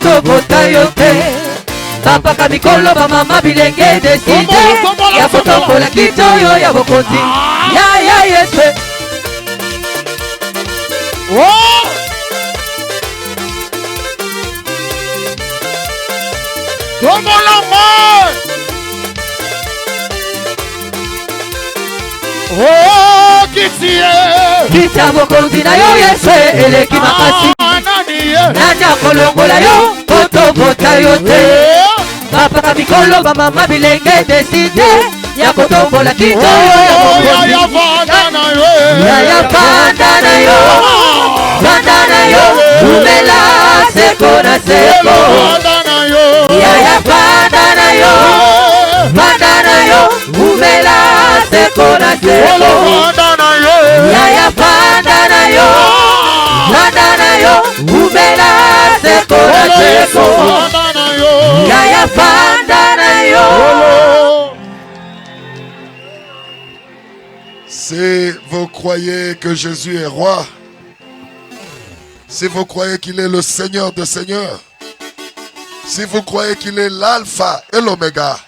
kotobota yo te. Papa kamikolo bamama bilenge deside ya kotombola kitoyo ya bokonzi ya Yesu. Oh! Tombola moi! Oh, Kita bokonzi na yo Yesu eleki makasi. Nanya kolongola yo kotobota yo te. Papa kamikolo bamama bilenge deside ya kotombola kitoyo ya bokonzi ya panda na yo. Panda na yo umela seko na seko. Ya panda na yo. Panda na yo umela seko na seko. Ya panda na yo. Panda na yo umela seko na seko. Ya panda na yo. Si vous croyez que Jésus est roi, si vous croyez qu'il est le Seigneur des Seigneurs, si vous croyez qu'il est l'alpha et l'oméga,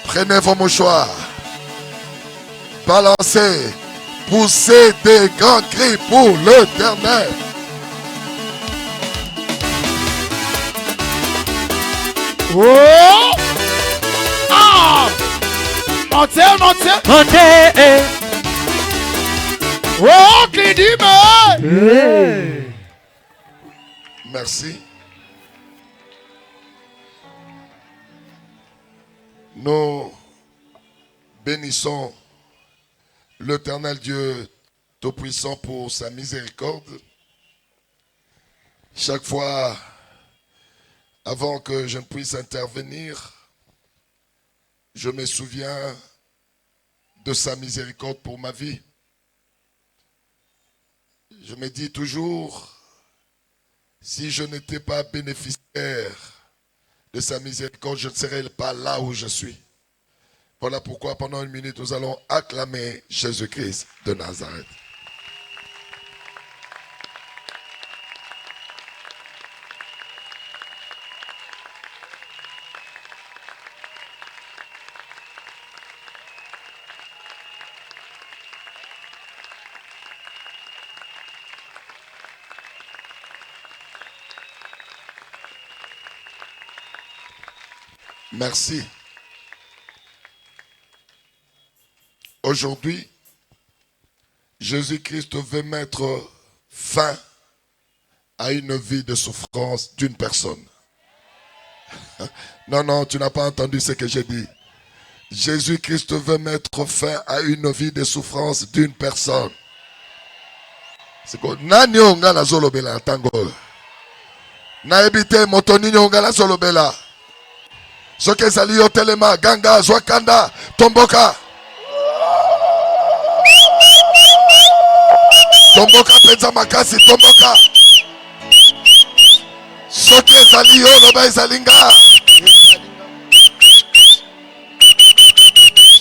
prenez vos mouchoirs, balancez, poussez des grands cris pour l'Éternel. Oh! Ah! Montez! Oh, Clédime! Merci. Nous bénissons l'Éternel Dieu Tout-Puissant pour sa miséricorde. Chaque fois, avant que je ne puisse intervenir, je me souviens de sa miséricorde pour ma vie. Je me dis toujours, si je n'étais pas bénéficiaire de sa miséricorde, je ne serais pas là où je suis. Voilà pourquoi pendant une minute, nous allons acclamer Jésus-Christ de Nazareth. Merci. Aujourd'hui, Jésus-Christ veut mettre fin à une vie de souffrance d'une personne. Non, tu n'as pas entendu ce que j'ai dit. Jésus-Christ veut mettre fin à une vie de souffrance d'une personne. C'est quoi? Nani onga la zolobela tango. Na ebite motoni onga la zolobela. Soke sali yo telema ganga zwakanda tomboka. Tomboka penza makasi tomboka. Soke sali yo loba izalinga.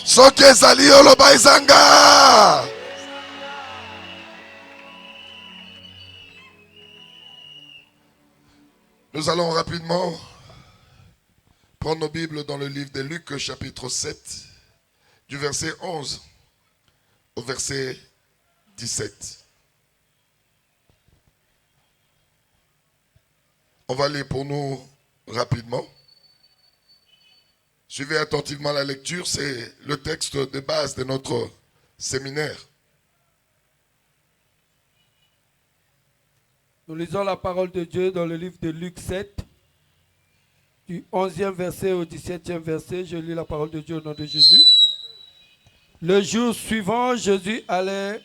Soke sali yo loba izanga. Nous allons rapidement prendre nos Bibles dans le livre de Luc, chapitre 7, du verset 11 au verset 17. On va lire pour nous rapidement. Suivez attentivement la lecture, c'est le texte de base de notre séminaire. Nous lisons la parole de Dieu dans le livre de Luc 7, du 11e verset au 17e verset. Je lis la parole de Dieu au nom de Jésus. Le jour suivant, Jésus allait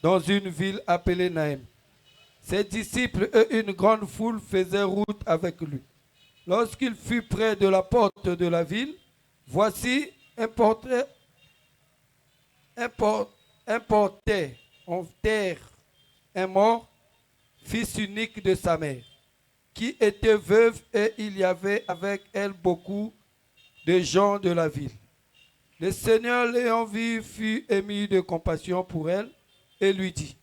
dans une ville appelée Naïm. Ses disciples et une grande foule faisaient route avec lui. Lorsqu'il fut près de la porte de la ville, voici un porteur en terre un mort, fils unique de sa mère, qui était veuve, et il y avait avec elle beaucoup de gens de la ville. Le Seigneur l'ayant vue fut ému de compassion pour elle et lui dit: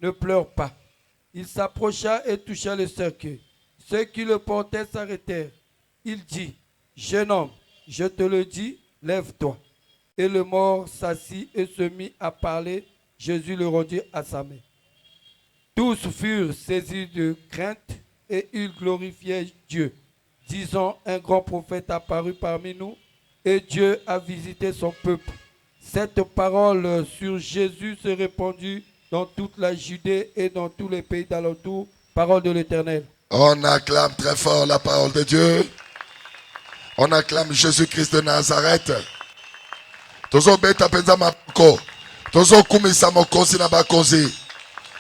ne pleure pas. Il s'approcha et toucha le cercueil. Ceux qui le portaient s'arrêtèrent. Il dit, jeune homme, je te le dis, lève-toi. Et le mort s'assit et se mit à parler. Jésus le rendit à sa mère. Tous furent saisis de crainte et ils glorifiaient Dieu, disant, un grand prophète apparut parmi nous et Dieu a visité son peuple. Cette parole sur Jésus se répandit dans toute la Judée et dans tous les pays d'alentour. Parole de l'Éternel. On acclame très fort la parole de Dieu. On acclame Jésus-Christ de Nazareth. Tozo beta penza mako. Tozo kumisa mokosi na bakosi.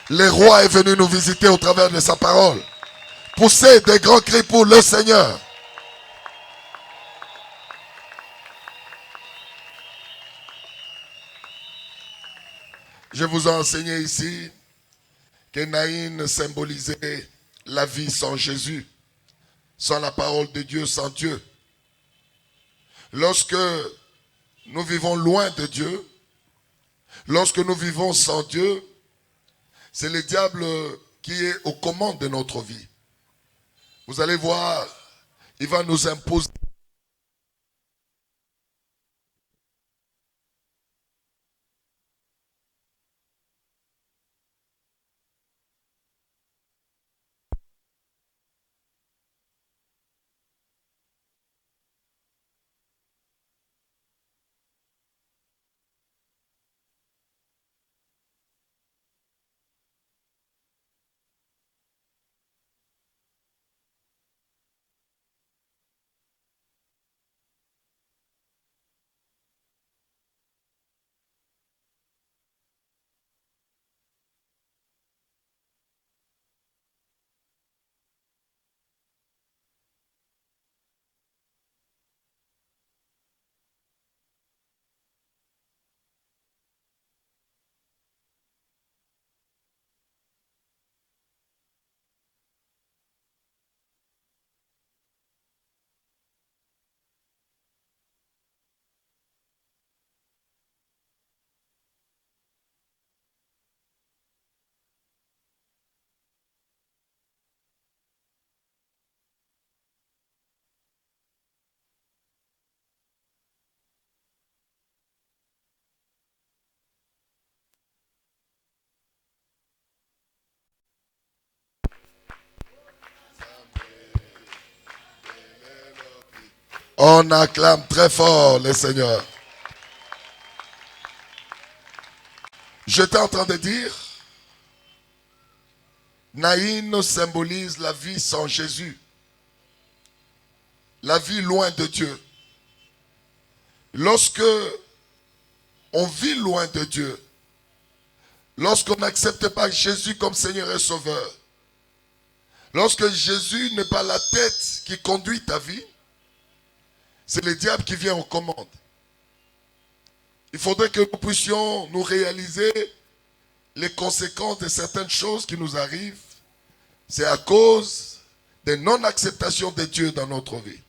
Le roi est venu nous visiter au travers de sa parole. Poussez des grands cris pour le Seigneur. Je vous ai enseigné ici que Naïn symbolisait la vie sans Jésus, sans la parole de Dieu, sans Dieu. Lorsque nous vivons loin de Dieu, lorsque nous vivons sans Dieu, c'est le diable qui est aux commandes de notre vie. Vous allez voir, il va nous imposer. On acclame très fort le Seigneur. J'étais en train de dire, Naïn symbolise la vie sans Jésus. La vie loin de Dieu. Lorsque on vit loin de Dieu, lorsqu'on n'accepte pas Jésus comme Seigneur et Sauveur, lorsque Jésus n'est pas la tête qui conduit ta vie, c'est le diable qui vient aux commandes. Il faudrait que nous puissions nous réaliser les conséquences de certaines choses qui nous arrivent. C'est à cause de non-acceptation de Dieu dans notre vie.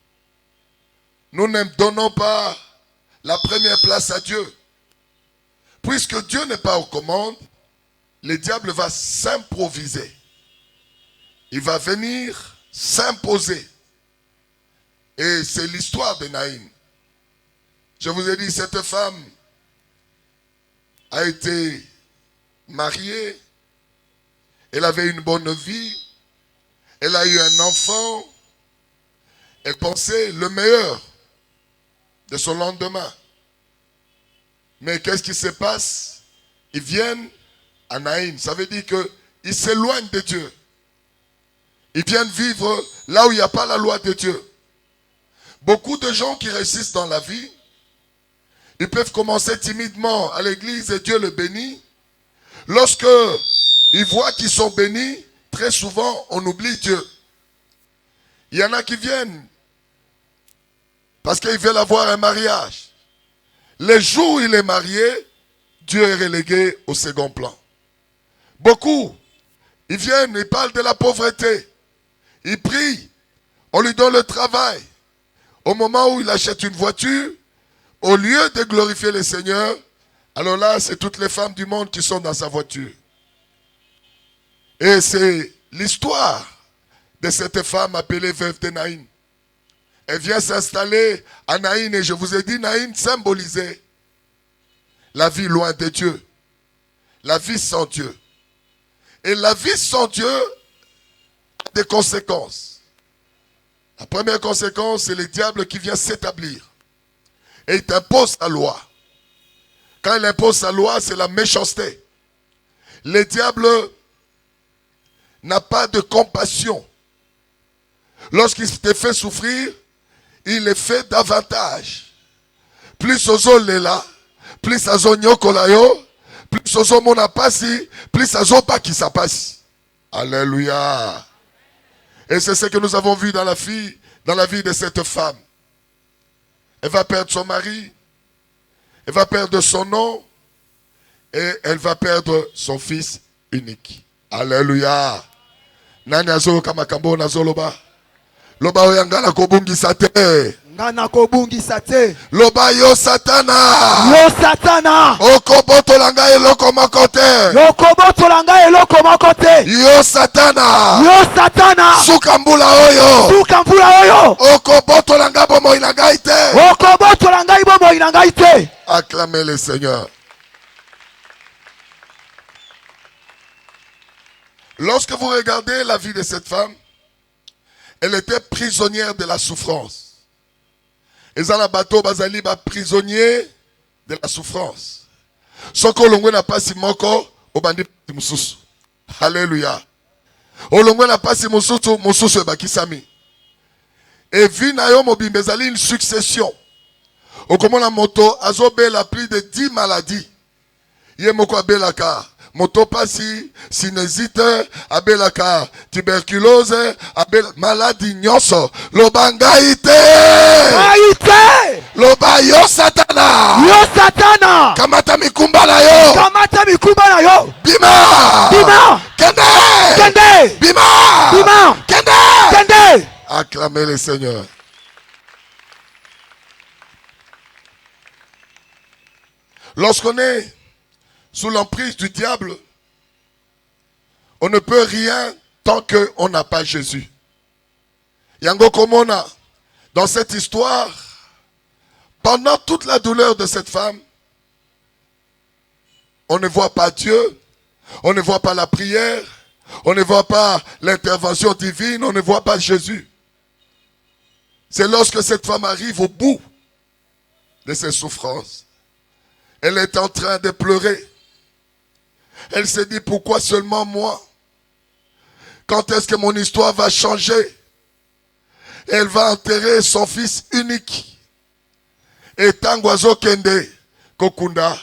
Nous ne donnons pas la première place à Dieu. Puisque Dieu n'est pas aux commandes, le diable va s'improviser. Il va venir s'imposer. Et c'est l'histoire de Naïn. Je vous ai dit, cette femme a été mariée. Elle avait une bonne vie. Elle a eu un enfant. Elle pensait le meilleur de son lendemain. Mais qu'est-ce qui se passe? Ils viennent à Naïn. Ça veut dire qu'ils s'éloignent de Dieu. Ils viennent vivre là où il n'y a pas la loi de Dieu. Beaucoup de gens qui réussissent dans la vie, ils peuvent commencer timidement à l'église et Dieu le bénit. Lorsque ils voient qu'ils sont bénis, très souvent on oublie Dieu. Il y en a qui viennent parce qu'ils veulent avoir un mariage. Le jour où il est marié, Dieu est relégué au second plan. Beaucoup, ils viennent, ils parlent de la pauvreté. Ils prient, on lui donne le travail. Au moment où il achète une voiture, au lieu de glorifier le Seigneur, alors là, c'est toutes les femmes du monde qui sont dans sa voiture. Et c'est l'histoire de cette femme appelée veuve de Naïn. Elle vient s'installer à Naïn et je vous ai dit, Naïn symbolisait la vie loin de Dieu. La vie sans Dieu. Et la vie sans Dieu a des conséquences. La première conséquence, c'est le diable qui vient s'établir. Et il t'impose sa loi. Quand il impose sa loi, c'est la méchanceté. Le diable n'a pas de compassion. Lorsqu'il te fait souffrir, il le fait davantage. Plus ozo lela, plus ozo nyokola yo, plus ozo mona pasi, plus ozo baki sa pasi. Alléluia. Et c'est ce que nous avons vu dans la vie de cette femme. Elle va perdre son mari, elle va perdre son nom, et elle va perdre son fils unique. Alléluia. Nani azo kamakambo nazoloba. Loba oyangana kobungisa te. Ngana kobungisa te. Loba yo satana. Yo satana. Okoboto langa eloko moko te. Yokoboto langa eloko moko te. Yo satana. Yo satana. Sukambula oyo. Sukambula oyo. Okoboto langa bomo inangai te. Okoboto langa bomo inangai te. Acclamez le Seigneur. Lorsque vous regardez la vie de cette femme, elle était prisonnière de la souffrance. Et dans la bateau, bazali ba prisonnier de la souffrance. Soko olongwe na pasi moko, obandi pasi mususu. Alléluia. Olongwe na pasi mususu, mususu ebakisami. Et vi na yo mobimbe ezali une succession. Okomona moto azobela plus de 10 maladies. Ye moko abelaka moto pasi, sinésite, abelaka tuberculose, maladie nyonso, lobangaite. Loba yo satana. Yo satana. Kamata mikumba na yo. Kamata mikumba na yo. Bima. Bima. Kende. Kende. Bima. Bima. Kende. Kende. Acclamez le Seigneur. Lorsqu'on est sous l'emprise du diable, on ne peut rien tant qu'on n'a pas Jésus. Yango Komona, dans cette histoire, pendant toute la douleur de cette femme, on ne voit pas Dieu, on ne voit pas la prière, on ne voit pas l'intervention divine, on ne voit pas Jésus. C'est lorsque cette femme arrive au bout de ses souffrances. Elle est en train de pleurer. Elle se dit, pourquoi seulement moi? Quand est-ce que mon histoire va changer? Elle va enterrer son fils unique. Et Tangwazo Kende, Kokunda.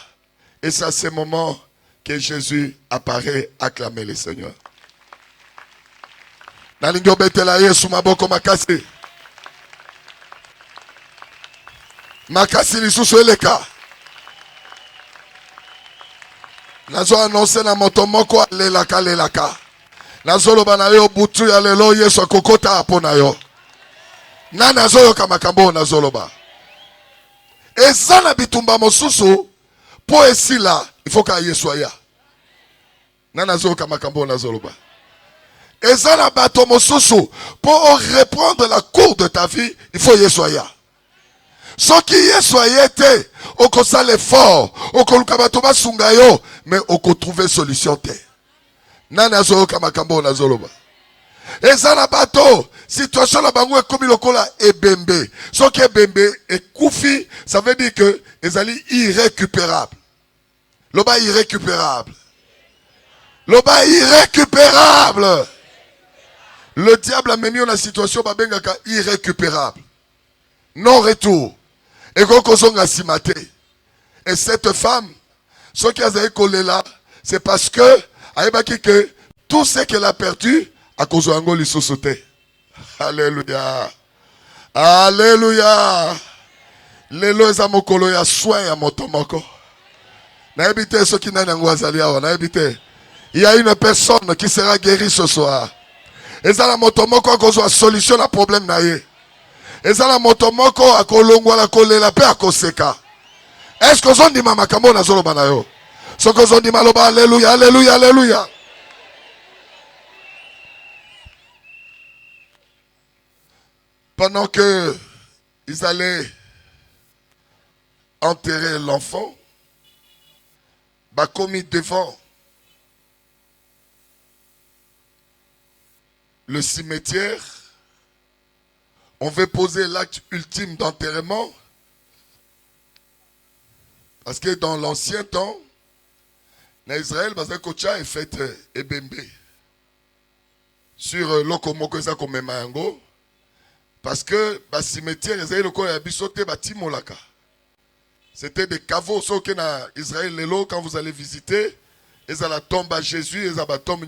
Et c'est à ce moment que Jésus apparaît, acclamer le Seigneur. Nalingo betela Yesu maboko makasi. Makasi lisusu eleka. Nazo annoncer na moto moko lelaka lelaka. Nazo loba na yo butu ya lelo Yesu akokota hapo na yo. Na nazo yo kamakambo nazo loba. Ezana bitumba mosusu po esila il faut ka Yesu aya. Na nazo yo kamakambo nazo loba. Ezana bato mosusu pour reprendre la cour de ta vie il faut Yesu aya. Ce qui est soyete, oko sa l'effort, oko lukabato basunga yo, mais oko trouver solution te. Nana zo kamakambo na zoloba. Ezana bato, situation la bango ekomi lokola ebembe. Ce qui est bembe et koufi, ça veut dire que ezali irrécupérable. Loba irrécupérable. Loba irrécupérable. Le diable a mis dans la situation babengaka irrécupérable. Non retour. Et cette femme, ce qui a collé là, c'est parce que tout ce qu'elle a perdu, à cause de l'angoli sauté. Alléluia. Alléluia. Lelo ezamokolo ya soin ya motomoko. Na habité ce qui n'a n'angwazalia, na habité. Il y a une personne qui sera guérie ce soir. Et ça la motomoko à cause de la solution à problème naie. Et ça la motomoko à kolongwa la kolela pe akoseka. Est-ce que vous dit mama kambo na zolo banayo? Ce que vous dit maloba alléluia alléluia alléluia. pendant que ils allaient enterrer l'enfant, commis devant le cimetière, on veut poser l'acte ultime d'enterrement, parce que dans l'ancien temps, en Israël, Bazakocha est fait ebembe sur l'okomoko comme mango, parce que le cimetière Israël c'était des caveaux, ceux qui en Israël, quand vous allez visiter, ils ont la tombe à Jésus, ils ont la tombe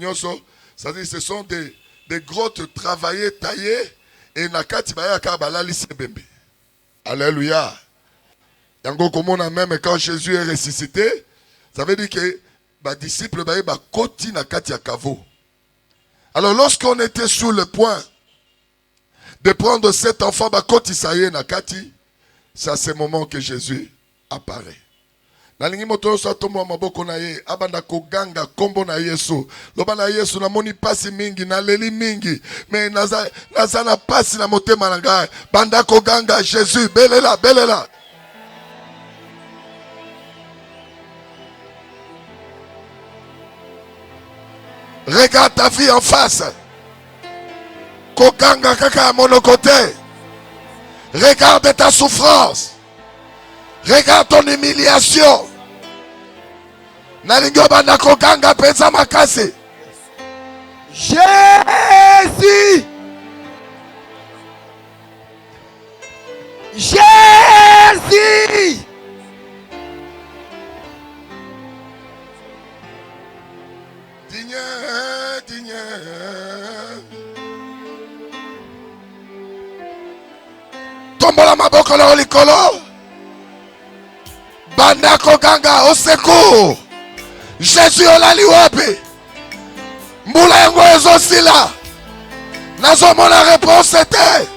c'est-à-dire ce sont des grottes travaillées, taillées, et nakati baya kabala lisebembe. Alléluia. Yango comme on a même quand Jésus est ressuscité, ça veut dire que les disciples ba koti nakati ya kavo. Alors lorsqu'on était sur le point de prendre cet enfant koti saye nakati, c'est à ce moment que Jésus apparaît. Nalingi moto so atomo maboko na ye abanda koganga kombo na Yesu loba na Yesu na moni pasi mingi na leli mingi mais naza na pasi na motema na ngai banda koganga Jésus belela belela. Regarde ta vie en face. Koganga kaka à mon côté. Regarde ta souffrance. Regarde ton humiliation. Nalingo banda koganga penza makasi. Jésus. Jésus. Digne. Tombola maboko na likolo. Banda koganga au secours. Jésus olali wapi. Mbula yango ezosila. Nazo mona réponse était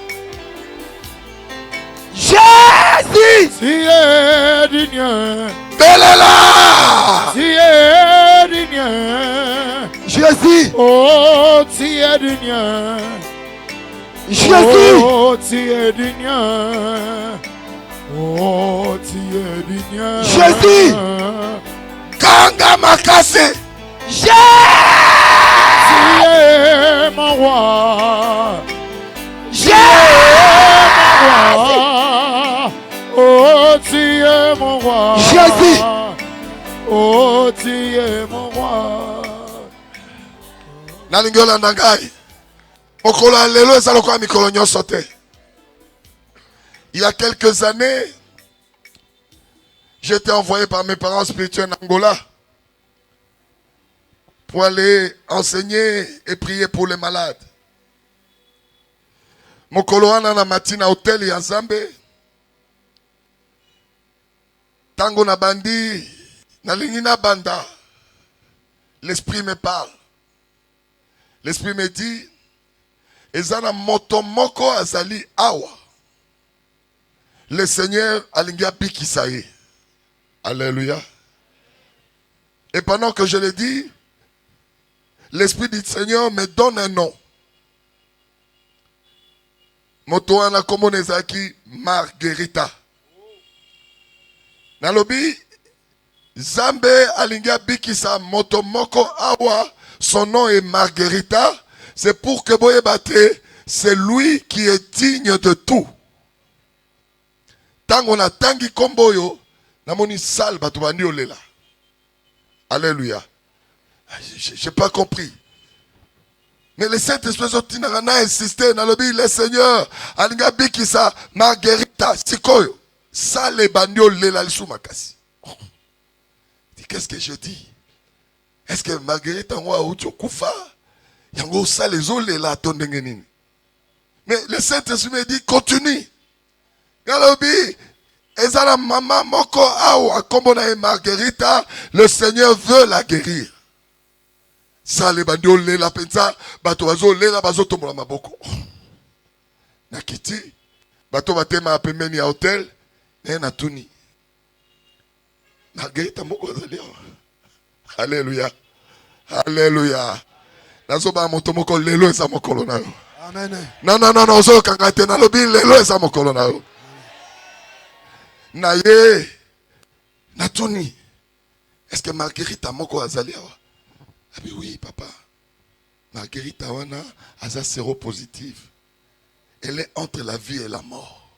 Jésus. Siye digne. Belela. Siye digne. Jésus. Oh, siye digne. Jésus. Oh, siye digne. Oh, siye digne. Jésus. Kanga makasi. Siye mon roi. Oh, tu es mon roi. Jésus. Oh, tu es mon roi. Nalingola ndangai. Mokolo lelo ezaloko mikolo nyoso te. Il y a quelques années, j'étais envoyé par mes parents spirituels en Angola pour aller enseigner et prier pour les malades. Mokolo wana na matina hôtel ya Nzambe. Tango na bandi, na lingina banda. L'esprit me parle. L'esprit me dit, ezana motomoko azali awa. Le Seigneur alingia pikisaye. Alléluia. Et pendant que je le dis, l'esprit du Seigneur me donne un nom. Moto ana komo nezaki Marguerita. Nalobi Zambe alingia bikisa moto moko awa, son nom est Marguerita, c'est pour que boye bate, c'est lui qui est digne de tout. Tango na tangi komboyo, namoni sal batu bandi olela. Alléluia. J'ai pas compris. Mais le Saint-Esprit a insisté, nalobi le Seigneur, alinga bikisa Marguerita, sikoyo. Ça les bandio lela lisou makasi. Qu'est-ce que je dis? Est-ce que Marguerite en ou tu kufa? Yango ça les eaux lela tondengenini. Mais le Saint-Esprit me dit continue. Galobi, ezala maman moko aou akombona Marguerita, le Seigneur veut la guérir. Ça les bandio lela pensa, bato bazo lela bazo tombola maboko. Nakiti, bato batema apemeni ya hotel. Natuni. Marguerite moko azali. Alléluia. Alléluia. Nazoba moto moko lelo eza mokolo na yo. Amen. Non, non, non, non, zo kangate na lobi lelo eza mokolo na yo. Na ye, na tuni. Est-ce que Marguerite moko azali awa? Ah ben oui, papa. Marguerite wana aza séropositive. Elle est entre la vie et la mort.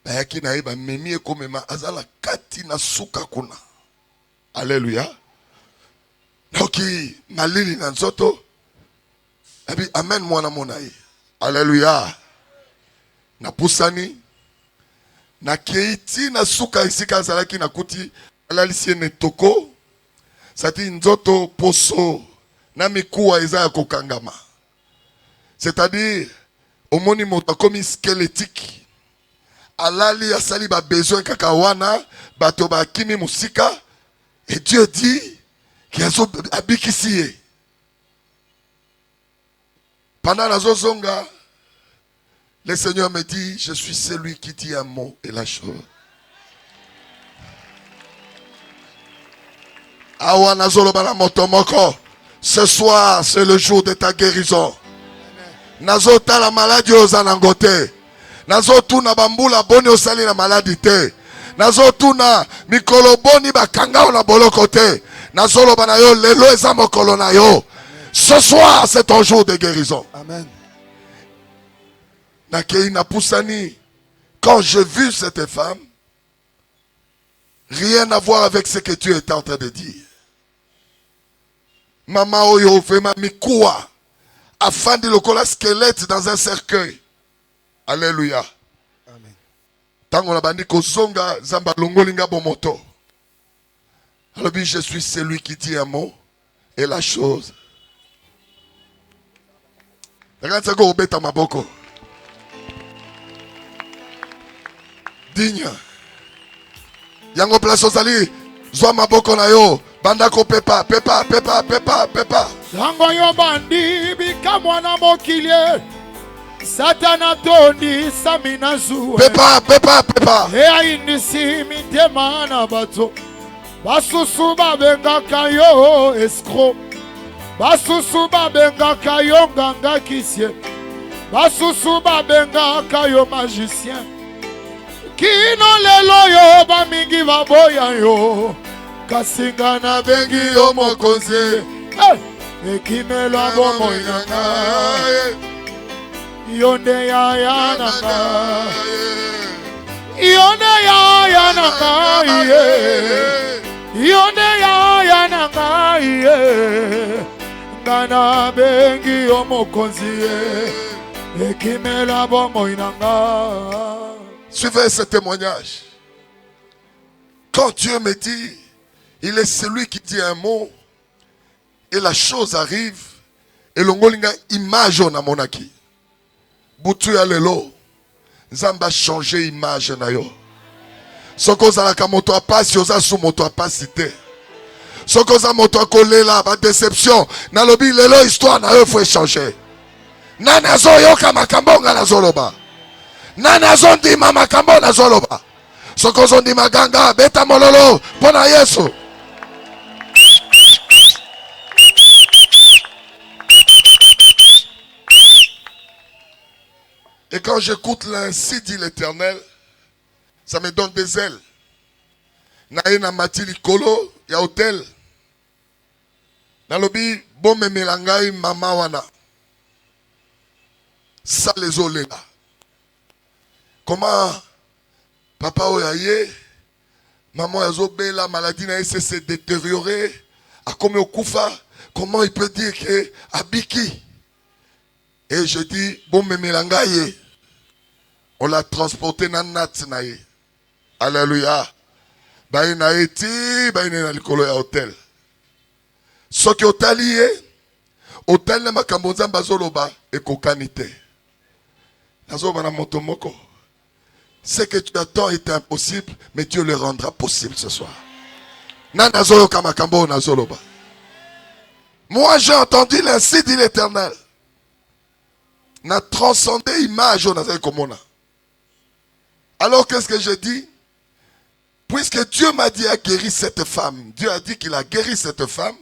Bayaki na ye ba memi ekomema azala kati na suka kuna. Alléluia. Noki malili na nzoto. Abi amen mwana mona ye. Alléluia. Na pusani na keiti na suka isika azalaki na kuti alalisi ne toko. Sati nzoto poso na mikuwa eza ya kokangama. C'est-à-dire omoni moto akomi squelettique. Alali asali ba besoin kaka wana bato ba kimi musika et Dieu dit qu'il a abikisi ye. Pendant la zozonga, le Seigneur me dit, je suis celui qui dit un mot et la chose. Awana zolobana motomoko. Ce soir, c'est le jour de ta guérison. Nazota la maladie aux anangote. Nazotu na bambula boni osali na maladie te. Nazotu na mikolo boni bakanga na bolokote. Nazolo bana yo lelo eza mokolo na yo. Ce soir, c'est ton jour de guérison. Amen. Nakei na pusani. Quand j'ai vu cette femme, rien à voir avec ce que tu étais en train de dire. Maman oyo fema mikuwa. Afin de lokola squelette dans un cercueil. Alléluia. Amen. Tango na bandi kozonga zamba longolinga bomoto. Alors je suis celui qui dit un mot et la chose. Regarde ça go obeta maboko. Digne. Yango place ozali zwa maboko na yo. Bandako pepa, pepa, pepa, pepa, pepa. Yango yo bandi bika mwana mokilie. Satana tondi samina zuwe. Pepa, pepa, pepa. Ea indisi mitema na bato. Basusu babengaka yo escroc. Basusu babengaka yo nganga kisye. Basusu babengaka yo magicien. Kino lelo yo bamingi baboya yo. Kasinga na bengi yo mokonzi. Ekimelo bomo inanga. Yonde ya ya nanga. Yonde ya ya nanga. Yonde ya ya nanga. Ngana bengi yo mokonzi. Ekimelo bomo inanga. Suivez ce témoignage. Quand Dieu me dit, il est celui qui dit un mot et la chose arrive et l'ongolinga image na monaki. Butu ya lelo Zamba changer image na yo. Soko za la moto a passi oza sous moto a passi te. Soko za moto a collé là ba déception na lobi lelo histoire na yo faut changer. Nana zo yoka makambonga na zoloba. Nana zo ndima makambo na zoloba. Soko zo ndima ganga beta mololo pona Yesu. Et quand j'écoute l'ainsi dit l'Éternel, ça me donne des ailes. Naïna matili kolo, ya hôtel. Nalobi, bon me melangai mama wana. Ça les olela. Comment papa oyaye, maman yazobe la maladie na s'est détériorée. A comme au koufa, comment il peut dire que abiki? Et je dis, bon me melangai. On l'a transporté dans Nat naye. Alléluia. Baï na eti, baï na likolo ya hôtel. Ce qui hôtel lié, hôtel na makambonza bazoloba et kokanite. Nazoba na motomoko. Ce que tu attends est impossible, mais Dieu le rendra possible ce soir. Na nazolo kamakambo nazoloba. Moi j'ai entendu l'ainsi dit l'Éternel. Na transcendé image on a comme on a. Alors qu'est-ce que je dis? Puisque Dieu m'a dit à guérir cette femme, Dieu a dit qu'il a guéri cette femme,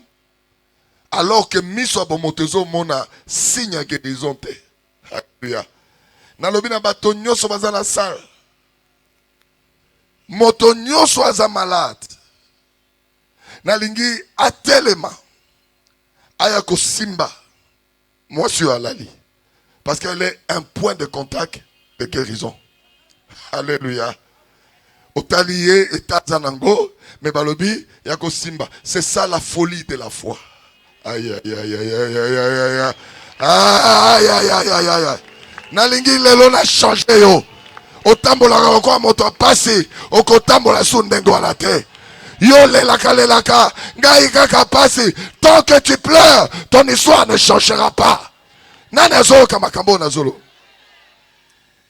alors que Miso Abomotezo mona signe guérison. Alléluia. Nalobi na bato nyonso baza na salle. Moto nyonso aza malade. Nalingi atelema. Aya ko simba. Moi je suis alali. Parce qu'elle est un point de contact de guérison. Alléluia. Otalié et tazanango. Mais balobi yako simba. C'est ça la folie de la foi. Aïe aïe aïe aïe aïe aïe aïe aïe. Aïe aïe aïe aïe aïe aïe. Nalingi lelo na changé yo. Otambola kwa moto passé. Okotambola sundengo ala te. Yo lelaka lelaka. Ngai kaka passé. Tant que tu pleures, ton histoire ne changera pas. Nanazo kamakambo nazolo.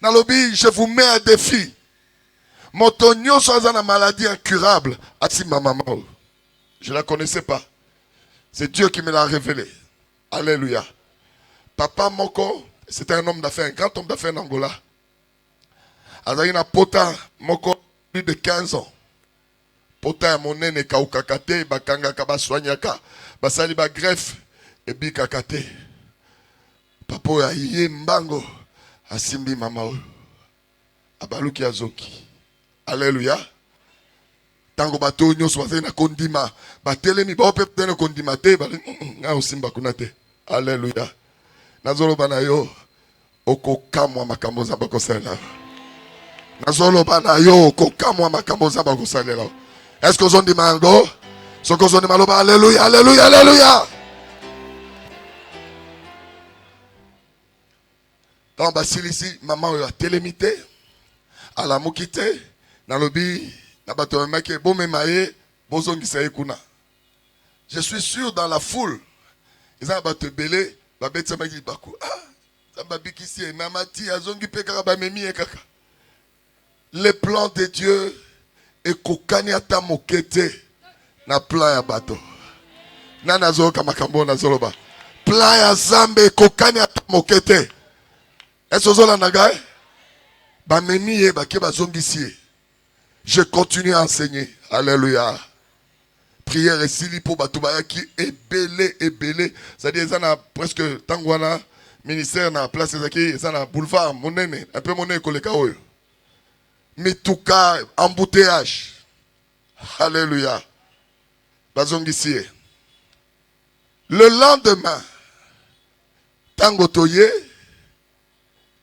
Nalobi, je vous mets un défi. Moto nyonso aza na maladie incurable. Ati ma maman. Je ne la connaissais pas. C'est Dieu qui me l'a révélé. Alléluia. Papa Moko, c'était un homme d'affaires, un grand homme d'affaires en Angola. Azayina Pota Moko, plus de 15 ans. Pota monene kaukakate, bakanga kaba soignaka, basali ba greffe, et bi kakate. Papo ya iye mbango, asimbi mama o. Abaluki azoki. Alléluia. Tango bato nyonso bazali na kondima batelemi ba ope tena kondima te ba nga osimba kuna te. Alléluia. Nazolo bana yo okokamwa makambo za bakosalela. Nazolo bana yo okokamwa makambo za bakosalela. Est-ce que ozondi mango? Soko ozondi maloba alléluia alléluia alléluia. Dans basilisi maman yo telemité à la mokite na lobi. Je suis sûr dans la foule. Ils ont battu belé, babet samaki baku. Le plan de Dieu est kokanyata mokete na plan ya bato. Nanazo kamakambo na zoloba. Plan ya zambe kokanyata mokete. Est-ce que zola nagaye? Ba memiye ba ke bazongisiye. Je continue à enseigner. Alléluia. Prière et sili pour Batubaya qui est belé. C'est-à-dire, ça n'a presque Tangwana, ministère na place qui ça n'a boulevard, monene, un peu monene koleka oyo. Mais tout cas, embouteillage. Alléluia. Bazongisie. Le lendemain, Tango Toye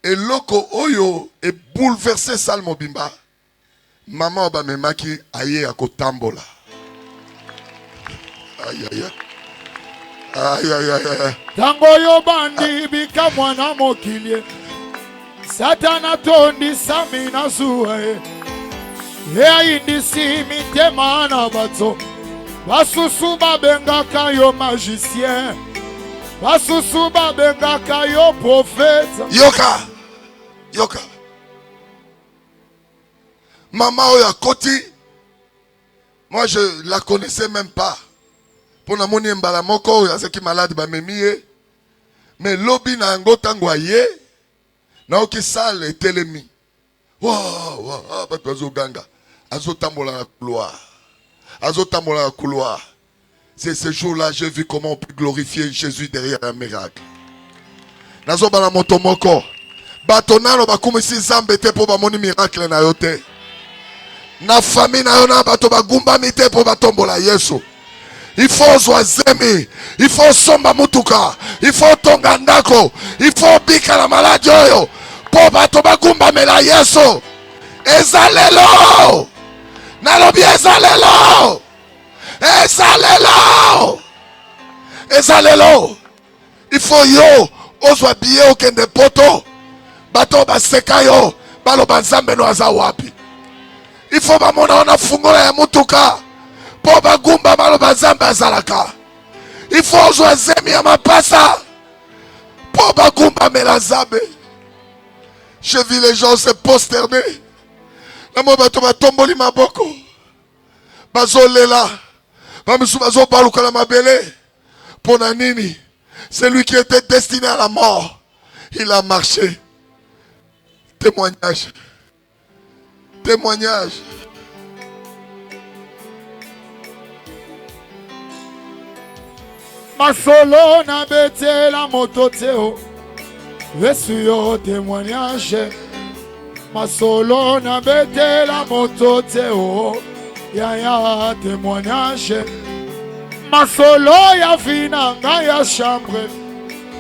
et Loko Oyo est bouleversé Salmo Bimba. Maman ba memaki aye akotambola. Aïe aïe aïe aïe aïe. Tango yo bandi bika mwana mokilie. Satana tondi samina suwe. Ea indisi mitema na bato. Basusu babengaka yo magicien. Basusu babengaka yo prophète. Yoka. Maman Oya Koti, moi je la connaissais même pas. Pour na moni mbala moko ya qui malade ba memie. Mais lobi na ngo tangwaye na oki sale telemi. Wow, ba zo ganga. Azo tambola na couloir. C'est ce jour-là j'ai vu comment on peut glorifier Jésus derrière un miracle. Nazo bala moto moko. Batonalo ba kumisi zambe te po ba moni miracle na yote. Na famille na yona bato bagumba mite po batombola Yesu. Il faut zoazemi, il faut somba mutuka, il faut tonga ndako, il faut bika la maladie oyo po bato bagumba mela Yesu. Ezalelo. Nalobi ezalelo. Il faut yo ozwa biye okende poto. Bato baseka yo balo banzambe no aza wapi. Il faut que on fungola ya mutuka. Po bagumba malo bazamba azalaka. Il faut jouer zemi ya mapasa. Po bagumba melazabe. Je vis les gens se prosterner. Namo bato batomboli maboko. Bazolela. Bamisu bazo baluka la mabele. Pona nini? Celui qui était destiné à la mort. Il a marché. Témoignage. Masolo na bete la mototeo. Yesu yo témoignage. Masolo na bete la moto teo. Ya témoignage. Masolo ya finanga ya chambre.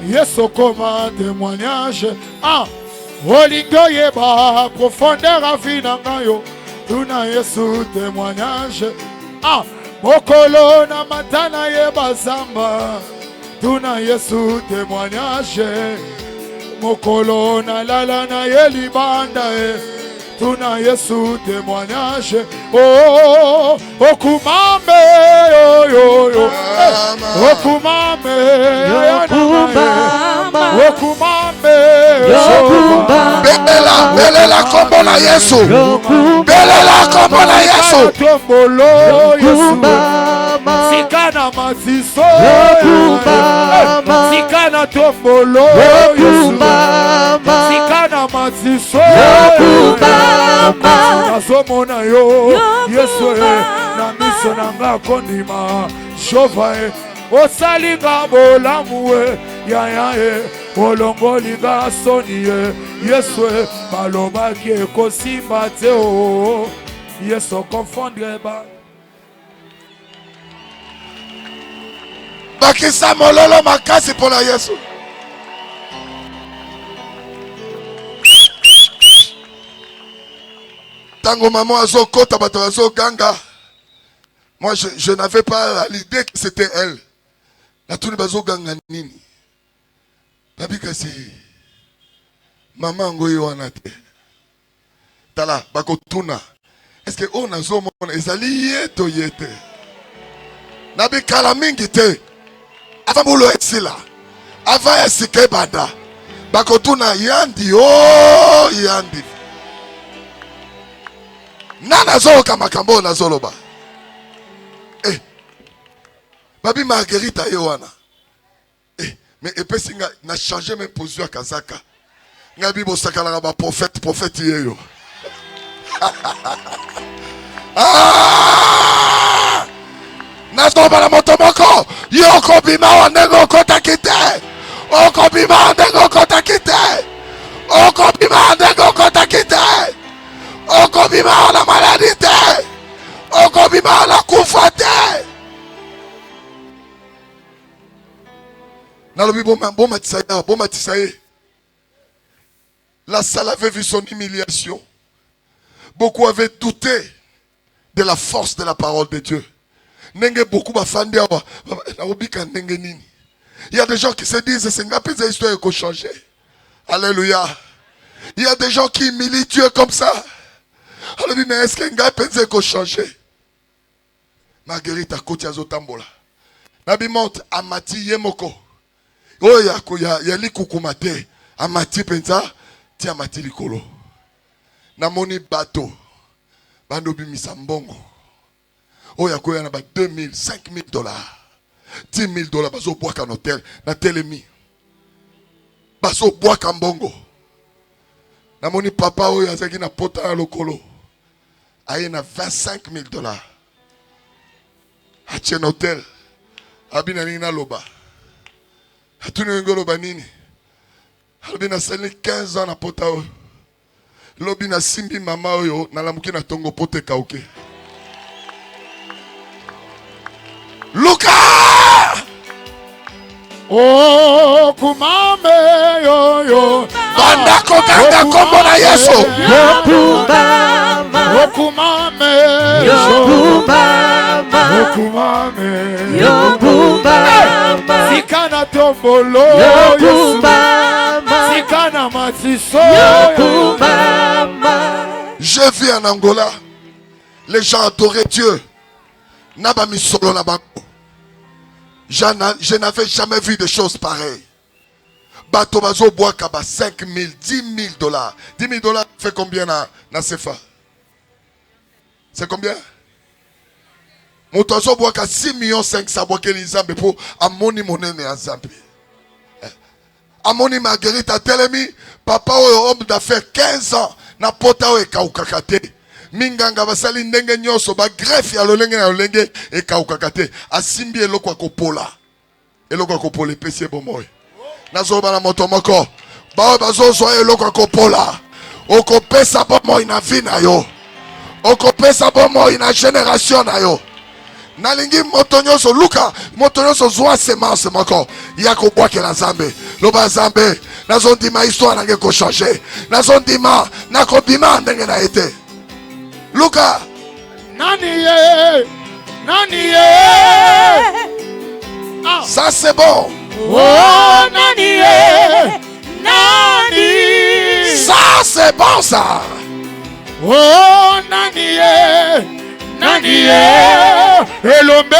Yesu koma témoignage. Ah, olingo yeba profondeur a finanga yo. Tuna Yesu témoignage. Ah, mokolo na matana yeba zamba. Tuna Yesu témoignage. Mokolo na lala na yelibanda. Tuna Yesu témoignage. Oh, okumame yo yo yo. Okumame okumame belela kombo na Yesu. Belela kombo na Yesu. Tombolo Yesu. Sikana matiso. Sikana tombolo Yesu. Sikana matiso. Nasomona yo Yesu na miso nanga kondima shova osalinga bolamu ya olongolinga soni Yesu balobaki ekosimba te o Yesu confondre ba bakisa mololo makasi pour la Yesu. Tango maman azo kota bato azo ganga. Moi je n'avais pas l'idée que c'était elle. La tuni bazo ganga nini. Babi kasi maman ngoyi wana te. Tala bako tuna. Est-ce que on azo mona ezali yeto yete. Nabi kala mingi te. Avant bolo exila. Avant esike banda. Bako tuna yandi oh yandi. Nana zolo kamakambo na zoloba. Babi Marguerite Yohana. Mais epesi nga na changer mes positions à Kazaka. Nga bibo sakala ba prophète yeyo. Ah! Nazoba na moto moko. Yoko bima wanengo kota kite. Oko bima wanengo kota kite. Oko bima wanengo kota kite. Oko bima la maladie te. Oko bima la kufa te. Nalobi bon matisaye. La salle avait vu son humiliation. Beaucoup avaient douté de la force de la parole de Dieu. Nenge beaucoup bafandi awa. Il y a des gens qui se disent c'est une histoire qui a changé. Alléluia. Il y a des gens qui humilient Dieu comme ça. Alors mais est-ce que nga pense ko changer? Marguerite akoti azotambola. Nabi monte amati yemoko. Oya ko ya likukumate amati penza ti amati likolo. Namoni bato bando bimisa mbongo. Oya ko ya na ba 2000, 5000 $, $10,000 bazo boaka na hotel na telemi. Bazo boaka mbongo. Namoni papa oya azaki na pota na lokolo. Aye na $25,000. Ache na hotel. Abina nina loba. Atuni ngolo nini. Abina sali 15 ans na pota oyo. Lobi na simbi mama oyo na lamuki na tongo pote kauke. Luka! Oh kumame yo yo. Banda kokanga kombo na Yesu. Okumame Okumame Sikana tombolo Yesu Sikana matiso Je vis en Angola. Les gens adoraient Dieu. Naba misolo na bako. Je n'avais jamais vu de choses pareilles. Bato bazo bois kaba 5,000, $10,000. $10,000 fait combien na CFA? C'est combien? Moto bois ka 6,5 millions que les Zambie pour amoni monene à Zambie. Amoni Marguerite a telemi papa homme d'affaires 15 ans na pota o ekaukakate. Minganga basali ndenge nyoso ba greffe ya lolenge na lolenge ekaukakate. Asimbi eloko akopola. Eloko akopola pesi bomoy. Nazoba na moto moko. Bao bazozwa eloko akopola. Okopesa bomoi na vie na yo. Okopesa bomoi na génération na yo. Nalingi moto nyonso luka moto nyonso zwa semence moko ya kobwakela Nzambe. Loba Nzambe nazondima histoire nange ko changer. Nazondima nakobima ndenge na ete. Luka Nani ye? Nani ye? Ah. Ça c'est bon. Oh, nani ye? Nani? Ça c'est bon ça. Oh, nani ye? Nani ye? Elombe.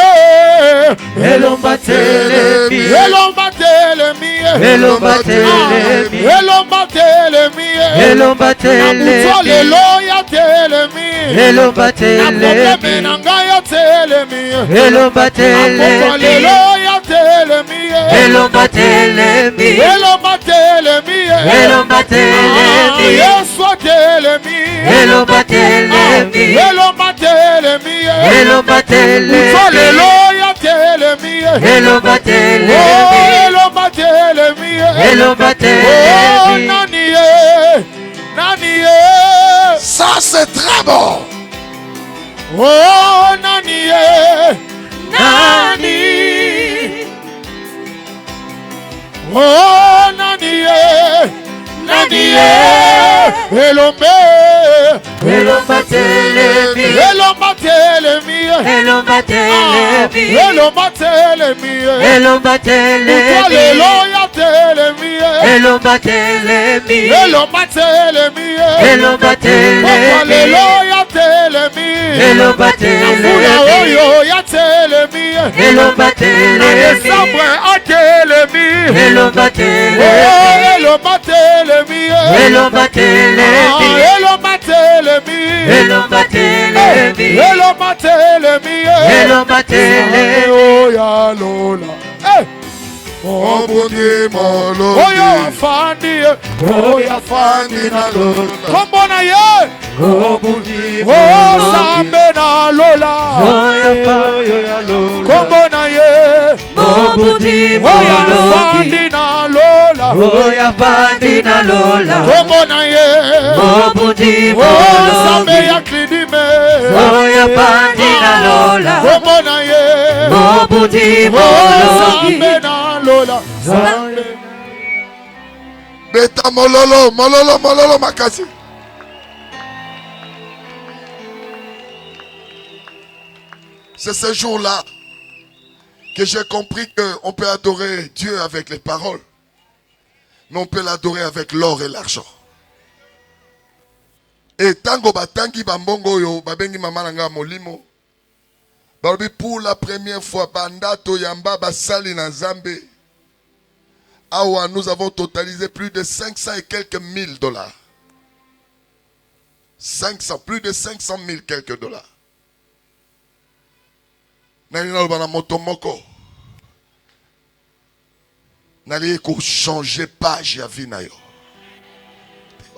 Elomba telemi. Elomba telemi. Elomba telemi. Elomba telemi. Elomba Namuto lelo telemi. ya telemi. Elomba Na probleme telemi. nanga ya telemi. Elomba Akopa lelo telemi. ya telemi. Elomba telemi. Elomba telemi. Elomba telemi. Yesu telemi. Elomba telemi. Elomba telemi. Elomba telemi. Lelo ya telemi. Elomba Oh, telemi. elomba telemi. Elomba Oh, telemi. nani ye? Nani ye? Ça c'est très bon. Oh, nani ye? Nani. Oh, nani ye? Nani ye? Elombe. Elomba telemi. Elomba telemi. Elomba telemi. Elomba telemi. Elomba telemi. Lelo ya telemi. Elomba telemi. Elomba telemi. Elomba telemi. Lelo ya telemi. Elomba Nafuna telemi. oyo ya telemi. Elomba telemi. Desambre a telemi. Elomba Oh, telemi. elomba telemi. Elomba telemi. Elomba telemi. Elomba telemi. Elomba telemi. Elomba telemi. Oh, ya lola. Eh. Oh bundi molo. Oyo afandi. Oyo afandi na lola. Kombona ye. Obudi Oh, sambe na lola. Kombona ye. Obudi Oyo mologi. afandi na lola. Oya bandi na lola. Kombona ye. Obudi Oh, sambe mologi. ya klidime. Oya bandi na lola. Kombona ye. Obudi Oh, mologi. sambe na lola. Sambe. Beta mololo, mololo, mololo makasi. C'est ce jour-là que j'ai compris qu'on peut adorer Dieu avec les paroles, mais on peut l'adorer avec l'or et l'argent. Et tango batangi bambongo yo babengi mama nanga molimo. Balobi pour la première fois bandato yamba basali na Nzambe. Awa nous avons totalisé plus de 500 et quelques mille dollars. 500, plus de 500 000 quelques dollars. Nali na moto moko. Nali ko changer page ya vie na yo.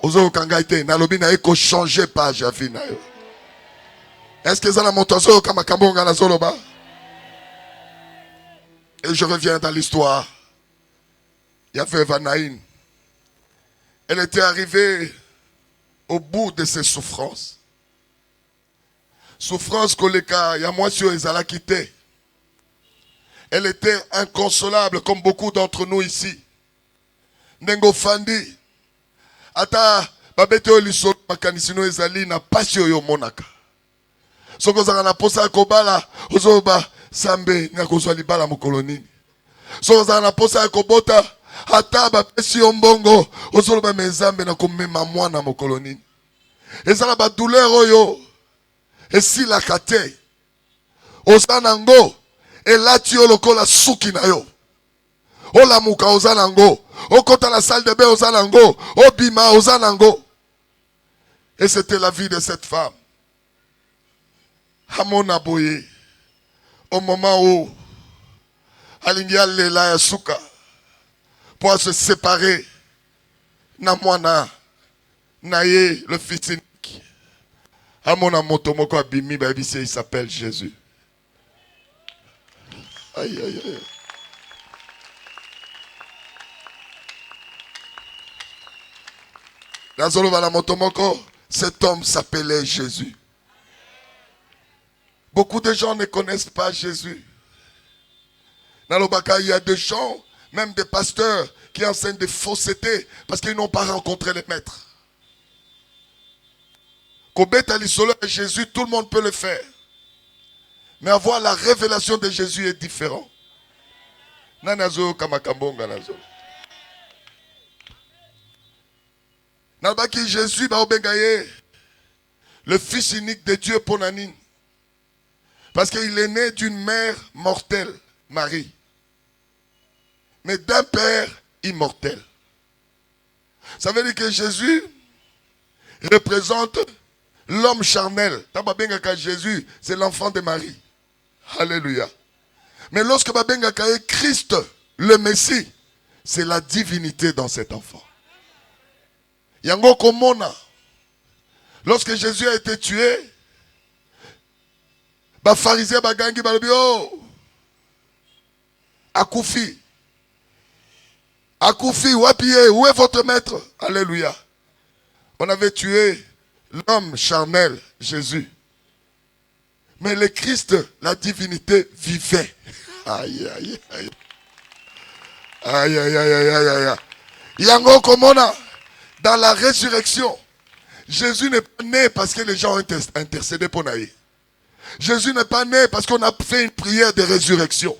Ozo kangaite nalobi na ko changer page ya vie na yo. Est-ce que ça la moto zo kama kambonga na zoloba? Et je reviens dans l'histoire. Il y avait Vanaïn. Elle était arrivée au bout de ses souffrances. Souffrance koleka ya mwasi ezala quitté. Elle était inconsolable comme beaucoup d'entre nous ici. Nengo fandi ata babete oliso makanisino ezali na pasi oyo monaka. Soko zaka na posa kobala ozoba sambe ngakozwa libala mokolo nini. Soko zaka na posa kobota ata bapesi yo mbongo ozoloba mezambe na komema mwana mokolo nini. Ezala ba douleur oyo esilaka te. Oza nango elati yo lokola suki na yo. Olamuka oza nango. Okota la salle de bain oza nango. Obima oza nango. Et c'était la vie de cette femme. Hamona boye. Au moment où alingi alela ya suka pour se séparer na mwana na ye le fils unique. Hamona motomoko abimi babisi il s'appelle Jésus. Aïe aïe aïe. Nazolo bala motomoko, cet homme s'appelait Jésus. Beaucoup de gens ne connaissent pas Jésus. Nalobaka, il y a des gens, même des pasteurs, qui enseignent des faussetés parce qu'ils n'ont pas rencontré les maîtres. Kobeta l'isolo de Jésus, tout le monde peut le faire. Mais avoir la révélation de Jésus est différent. Nanazo kamakambonga nazo. Nalbaki Jésus ba obengaye, le fils unique de Dieu pour Nanine. Parce qu'il est né d'une mère mortelle, Marie. Mais d'un père immortel. Ça veut dire que Jésus représente l'homme charnel. Tababengaka Jésus, c'est l'enfant de Marie. Alléluia. Mais lorsque Babengaka est Christ, le Messie, c'est la divinité dans cet enfant. Yango Komona. Lorsque Jésus a été tué, les pharisiens bagangi balobio Akoufi. Akoufi, Wapiye, où est votre maître? Alléluia. On avait tué l'homme charnel, Jésus. Mais le Christ, la divinité, vivait. Aïe, aïe, aïe. Aïe, aïe, aïe, aïe, aïe, aïe. Yango Komona, dans la résurrection, Jésus n'est pas né parce que les gens ont intercédé pour Naï. Jésus n'est pas né parce qu'on a fait une prière de résurrection.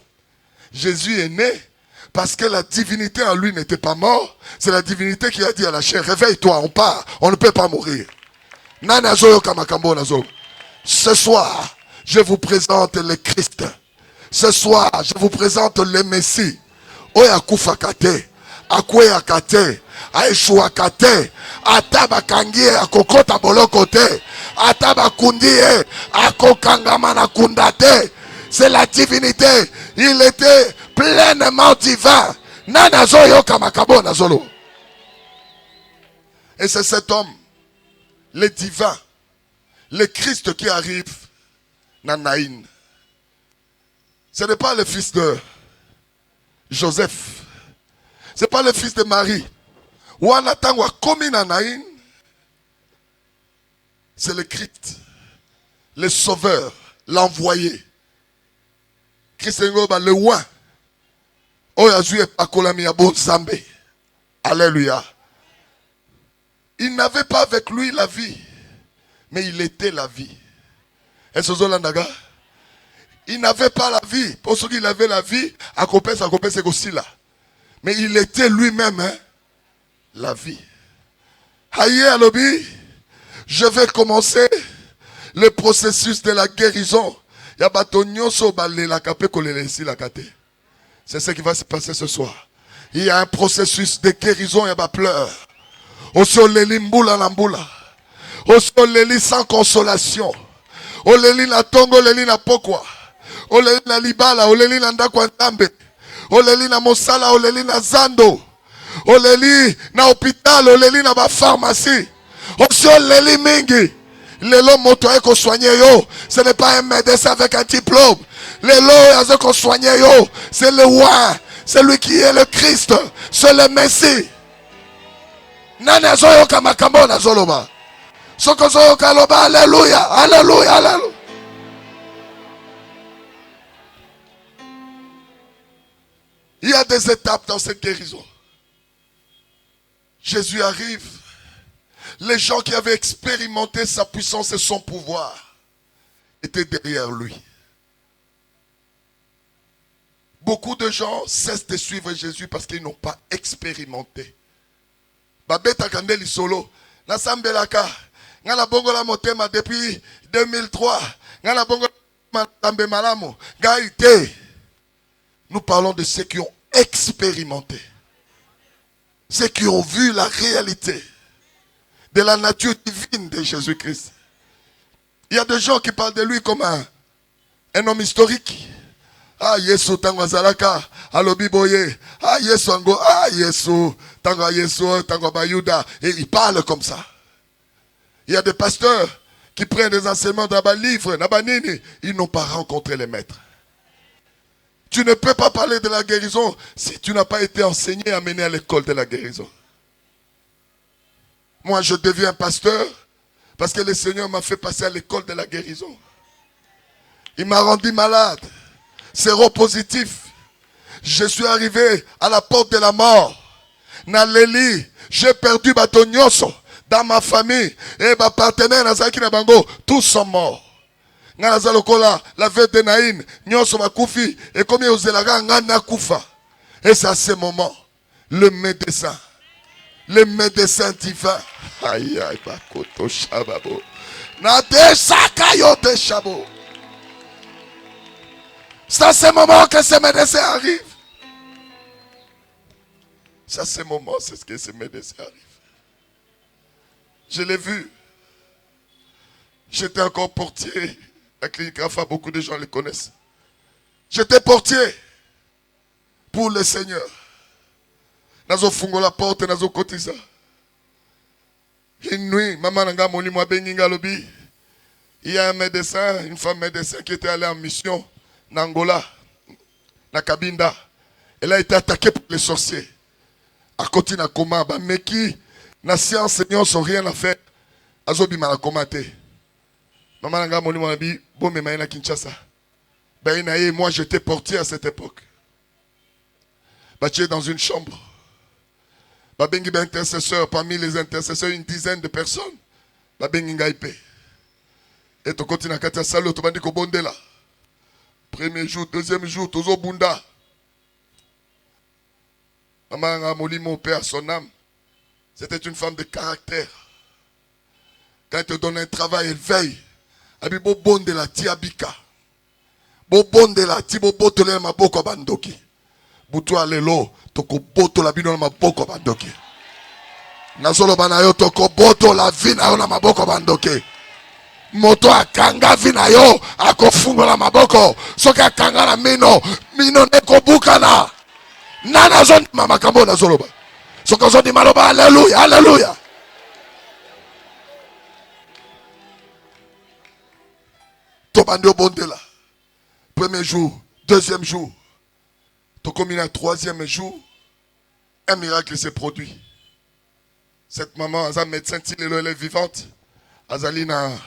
Jésus est né parce que la divinité en lui n'était pas mort. C'est la divinité qui a dit à la chair, réveille-toi, on part, on ne peut pas mourir. Ce soir, je vous présente le Christ. Ce soir, je vous présente le Messie. Oya kufakate, akwe akate, aishua kate, ataba kangie akokota bolokote, ataba kundie akokangamana kundate. C'est la divinité. Il était pleinement divin. Nanazoyo kamakabo nazolo. Et c'est cet homme, le divin, le Christ qui arrive, Nanaïn. Ce n'est pas le fils de Joseph. Ce n'est pas le fils de Marie. Wanatangwa komi Nanaïn. C'est le Christ, le sauveur, l'envoyé. Christ le roi. Alléluia. Il n'avait pas avec lui la vie, mais il était la vie. Il n'avait pas la vie. Pour ceux qui avaient la vie, c'est aussi là. Mais il était lui-même la vie. Aïe, alobi, je vais commencer le processus de la guérison. C'est ce qui va se passer ce soir. Il y a un processus de guérison, il y a pleurs. Au soleli mbula na mbula. Au soleli sans consolation. Au leli na tongo, leli na pokwa. Au leli na libala, au leli na ndakwa ndambe. Au leli na mosala, au leli na zando. Au leli na hôpital, au leli na ba pharmacie. Au soleli mingi. Lelo moto eko soigné yo. Ce n'est pas un médecin avec un diplôme. Lelo eko soigné yo. C'est le roi. C'est lui qui est le Christ. C'est le Messie. Nana zoyo kamakambo na zoloba. Soko zoyo kaloba. Alléluia. Alléluia. Alléluia. Il y a des étapes dans cette guérison. Jésus arrive. Les gens qui avaient expérimenté sa puissance et son pouvoir étaient derrière lui. Beaucoup de gens cessent de suivre Jésus parce qu'ils n'ont pas expérimenté. Babeta Kandeli Solo, Nasambelaka, Ngala Bongola Motema depuis 2003, Ngala Bongola Matambe Malamo, Gaïté. Nous parlons de ceux qui ont expérimenté, ceux qui ont vu la réalité de la nature divine de Jésus-Christ. Il y a des gens qui parlent de lui comme un homme historique. Ah, Yesu tango zalaka, alobi boye. Ah, Yesu ango, ah, Yesu tango bayuda. Et ils parlent comme ça. Il y a des pasteurs qui prennent des enseignements dans les livres, ils n'ont pas rencontré les maîtres. Tu ne peux pas parler de la guérison si tu n'as pas été enseigné et amené à l'école de la guérison. Moi, je deviens pasteur parce que le Seigneur m'a fait passer à l'école de la guérison. Il m'a rendu malade. Séropositif. Je suis arrivé à la porte de la mort. Naleli, j'ai perdu Batonyoso dans ma famille. Et ma partenaire, Nazaki Nabango, tous sont morts. Ngana Lokola, la veuve de Naïm, Nyoso Makufi, et comme Yozelaga, Ngana Kufa. Et c'est à ce moment, le médecin divin, aïe aïe, Bakoto Shababo, Nade Sakayo de Shabo. C'est à ce moment que ce médecin arrive. C'est à ce moment, c'est ce que ce médecin arrive. Je l'ai vu. J'étais encore portier. La clinique Rafa, beaucoup de gens le connaissent. J'étais portier pour le Seigneur. Nazo fungo la porte, nazo kotisa. Une nuit, maman nanga moni moi benginga lobi. Il y a un médecin, une femme médecin qui était allée en mission en Angola, na Cabinda. Elle a été attaquée par les sorciers. À côté na coma, ba meki na science Seigneur sans rien à faire. Azobi mala komate. Maman nanga moni moi bi bon me maina Kinshasa. Ben moi j'étais portier à cette époque. Bah tu es dans une chambre. Bah bengi ben intercesseur, parmi les intercesseurs une dizaine de personnes. Bah bengi ngaipe. Et tu continues à kata salo to bandi ko bondela. Premier jour, deuxième jour, tozo bunda. Maman nanga moli mon père son âme. C'était une femme de caractère. Quand elle te donne un travail, elle veille. Abi bo bondela ti abika. Bo bondela ti bo botole maboko bandoki. Butu alelo toko boto la bino na maboko bandoki. Nazolo banayo toko boto la vina na maboko bandoki. Moto akanga vina yo akofungo la maboko. Soki akanga na mino neko bukana. Nana zoni mama kambo nazolo ba. Soki zoni maloba haleluya haleluya. Tobandio bondela. Premier jour, deuxième jour. Comme le troisième jour, un miracle s'est produit. Cette maman, elle est médecin, elle est vivante. Elle est en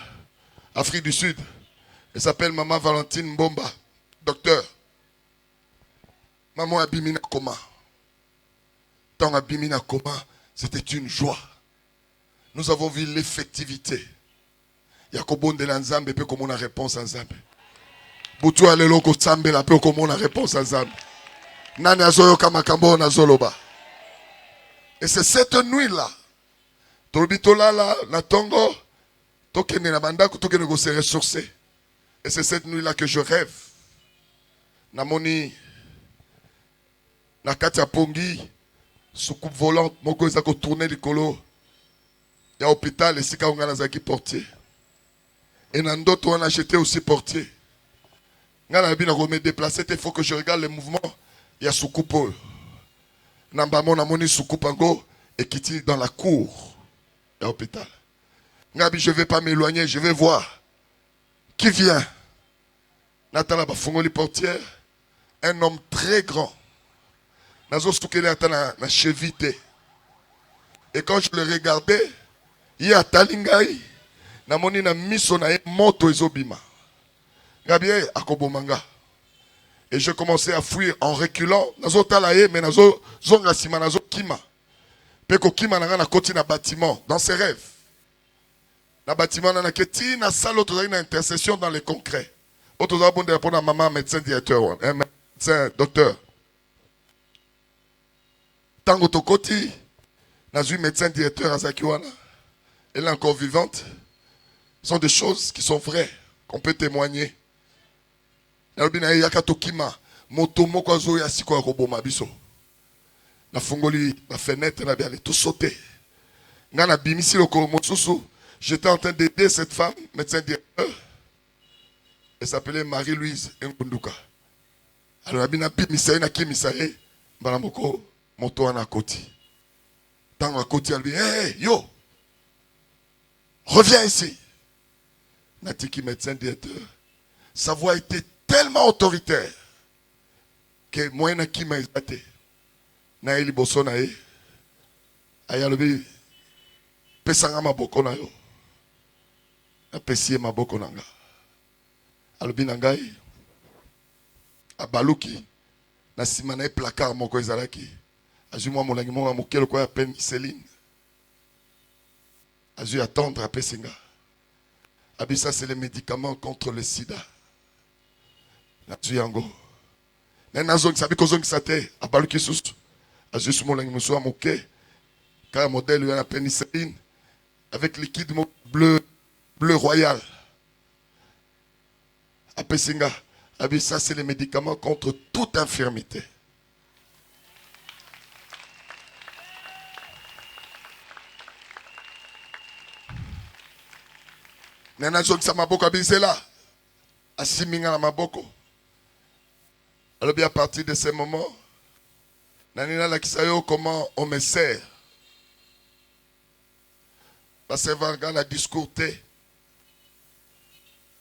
Afrique du Sud. Elle s'appelle maman Valentine Mbomba, docteur. Maman Abimina Koma. Tant Abimina Koma, c'était une joie. Nous avons vu l'effectivité. Il y a comme de l'ensemble, et puis comme on a réponse ensemble. Boutou alelo ko tsambe la peu comme on a réponse ensemble. Nani azoyo kamakambo na zoloba. Et c'est cette nuit-là. Tolbitola la na tongo. Tokene na bandako tokene go se ressourcer. Et c'est cette nuit-là que je rêve. Namoni na kati ya pongi soucoupe volante moko ezako tourner likolo. Ya hôpital esika onga nazaki portier. Et dans d'autres on a acheté aussi portier. Ngana bina ko me déplacer, il faut que je regarde les mouvements. Il y a soucoupe. Nambamo na moni soucoupe ango et qui dans la cour de l'hôpital. Ngabi, je ne vais pas m'éloigner, je vais voir qui vient. Natala bafungoli portière, un homme très grand. Nazo soukele atana na chevité. Et quand je le regardais, il y a talingai, na moni na miso na moto ezobima. Ngabi akobomanga. Et je commençais à fuir en reculant. Nazo talaye, mais nazo zonga sima nazo kima. Peko kima nanga na koti na bâtiment, dans ses rêves. Na bâtiment na keti na salle autre na intercession dans le concret. Autre za bonde répondre à maman médecin directeur, médecin docteur. Tango tokoti nazu médecin directeur azakiwana. Elle est encore vivante. Ce sont des choses qui sont vraies, qu'on peut témoigner. Na yakatokima moto moko azo ya siko ya koboma biso. Na fungoli la fenêtre na bien tout sauter. Ngana bimisi lokolo mosusu, j'étais en train d'aider cette femme, médecin directeur. Elle s'appelait Marie-Louise Nkunduka. Alors abina bimisa na kimisa mbala moko moto ana koti. Tango koti elle dit hey yo. Reviens ici. Natiki médecin directeur. Sa voix était tellement autoritaire que moi na qui m'a exalté na eli boso na e ayalobi pesanga maboko na yo. Apesi maboko nanga. Alobi na ngai abaluki na sima na placard moko ezalaki. Azui mwa molangi moko moke lokola ya pénicilline. Azui attendre apesinga. Abi ça c'est les médicaments contre le sida. Azui yango. Nena zongi sabi ko zongi sate abaluki susu. Azui su molangi muso moke. Car modèle ya pénicilline avec liquide bleu royal. Apesinga. Abi ça c'est les médicaments contre toute infirmité. Nena zongi maboko abisela. Asiminga na maboko. Alors bien à partir de ce moment, nanina la kisayo comment on me sert. La servanga la discourté.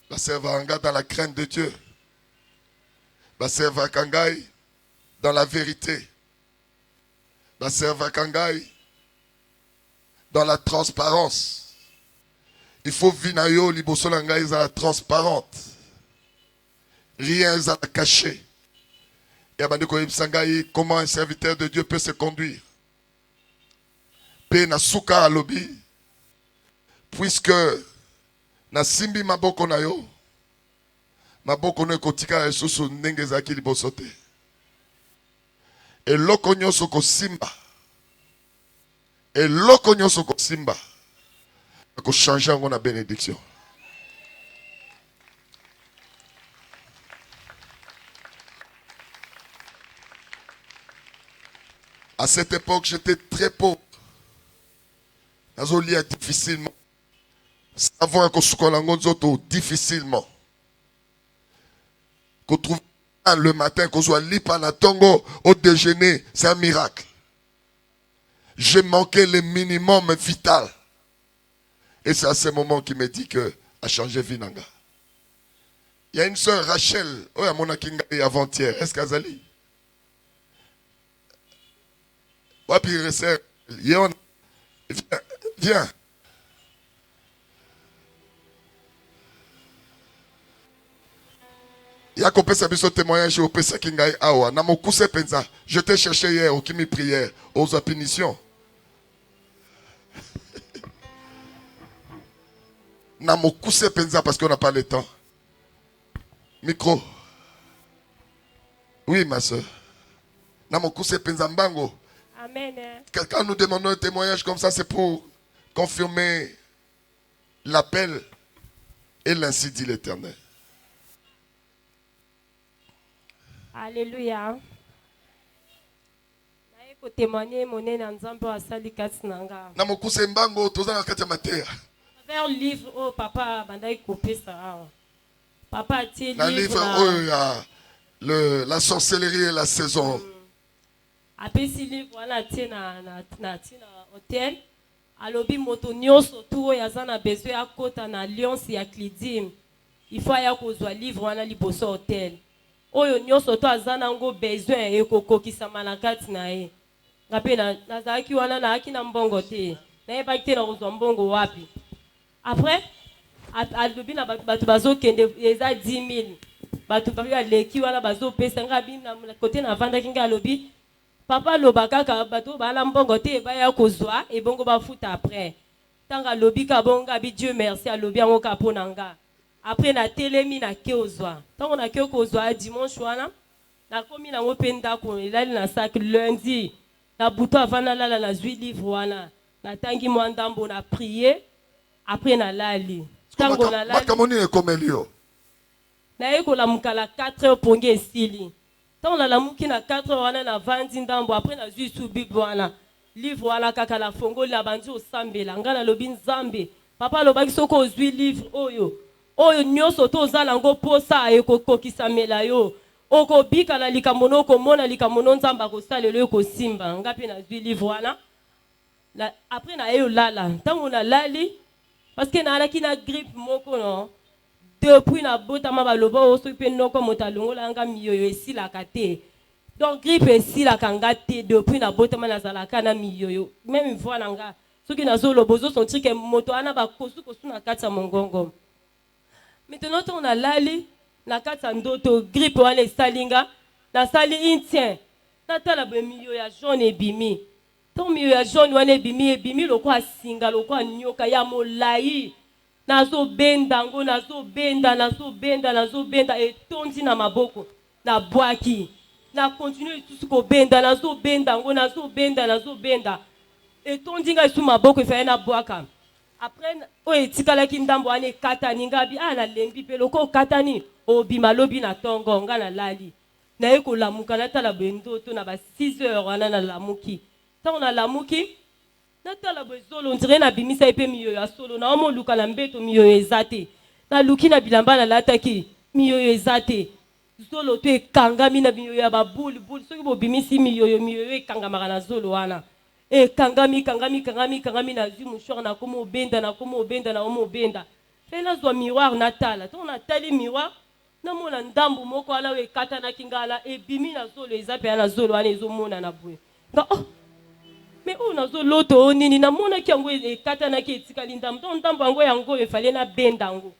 La servanga dans la crainte de Dieu. La servakangai dans la vérité. La servakangai dans la transparence. Il faut vinayo libosolanga la transparente. Rien à cacher. Et comment un serviteur de Dieu peut se conduire. Pe na suka alobi. Puisque na simbi maboko na yo. Maboko no kotika esusu ndenge zaki libosote. Et loko nyoso ko simba. Et loko nyoso ko simba. Ko changer en la bénédiction. À cette époque, j'étais très pauvre. Nazolia difficilement. Savoir que ce qu'on difficilement. Qu'on trouve le matin, qu'on soit lipa na tongo au déjeuner, c'est un miracle. J'ai manqué le minimum vital. Et c'est à ce moment qu'il me dit que a changé Vinanga. Il y a une sœur Rachel, oh, mon avant-hier. Est-ce qu'Azali? Ouais, puis viens. Il y a coupé sa biso témoignage au Pesa Kingai Awa. Namokuse penza. Je t'ai cherché hier au Kimi prière, aux opinions. Namokuse penza parce qu'on n'a pas le temps. Micro. Oui, ma soeur. Namokuse penza mbango. Amen. Quand nous demandons un témoignage comme ça, c'est pour confirmer l'appel et l'ainsi dit l'Éternel. Alléluia. Naiko témoigner moné na nzambe asali kati nanga. Namokuse mbango tozanga kati ya mateya. Vers livre oh papa bandai kopesa awa. Papa tie livre. Na livre oh ya la sorcellerie et la saison. Apesi livre wana tie na hôtel. Alobi moto nyonso tu oyo aza na besoin akota na alliance ya Clidim. Il faut ya kozwa livre wana liboso hôtel. Oyo nyonso to aza nango besoin ekokokisama na kati na ye. Ngape nazalaki wana naaki na mbongo te. Nayebaki te na kozwa mbongo wapi. Après alobi na bato bazokende eza 10 000. Bato baleki wana bazopesa ngabi na kote na vandaki nga alobi papa loba kaka bato bala mbongo te baya kozwa e bongo bafuta après. Tanga lobi ka bonga bi Dieu merci alobi yango ka ponanga. Après na telemi na kezwa. Tango na kozwa dimanche wana na komi na ngopenda ko elali na sac lundi. Na buto avana lala na zwi livre wana. Na tangi mwandambo na prier. Après na lali. Tango na lali. Makamoni e komelio. Na eko la mukala 4h ponge esili. Tango na la muki na 4h wana na vandi ndambo après na zwi su bible wana. Livre wana kaka la fongo la bandi osambela ngana lobi nzambe. Papa lobaki soko ozwi livre oyo. Oyo nyonso tozala ngo posa ekokokisamela yo. Oko bika na likamono komona likamono nzamba ko salelo yo ko simba ngapi na zwi livre wana. Après na yo lala. Tango na lali parce que na alaki na grippe moko non. Depuis na botama baloba oso pe noko motalongo la nga miyoyo esila kate. Donc grippe esila kanga te depuis na botama na zalaka na miyoyo. Même voix nanga soki nazoloba ozosentir ke moto wana bakosukosu na kati ya mongongo. Maintenant on a lali na kati ya ndoto grippe wana esalinga nasali intien natala bemiyo ya jaune ebimi to miyo ya jaune wana ebimi lokwa singa lokwa nyoka ya molai nazobenda ngo nazobenda etondi na maboko na bwaki na continue tout kobenda nazobenda ngo nazobenda etondi nga su maboko efaya na bwaka. Après oyo etikalaki ndambo wana ekatani ngabi nalembi mpe loko okatani obima lobi na tongo nga nalali naye kolamuka natala bendoto na ba 6 heures wana nalamuki ntango nalamuki natala bezolo ondire nabimisa epe miyo ya solo na omoluka na mbeto miyo eza te naluki na bilamba nalataki miyo eza te zolo to ekangami na miyo ya babuli soki bobimisi miyo ekangamaka na zolo wana kangami na zwi mouchoir na komo obenda fe nazwa miroir natala to natali miroir namona ndambu moko wana oyo ekatanaki ngala ebimi na zolo eza mpe na zolo wana ezomona na boye nga mais oyo nazoloto nini namonaki yango ekatanaki etikali ndambu to ndambu yango efale nabenda yango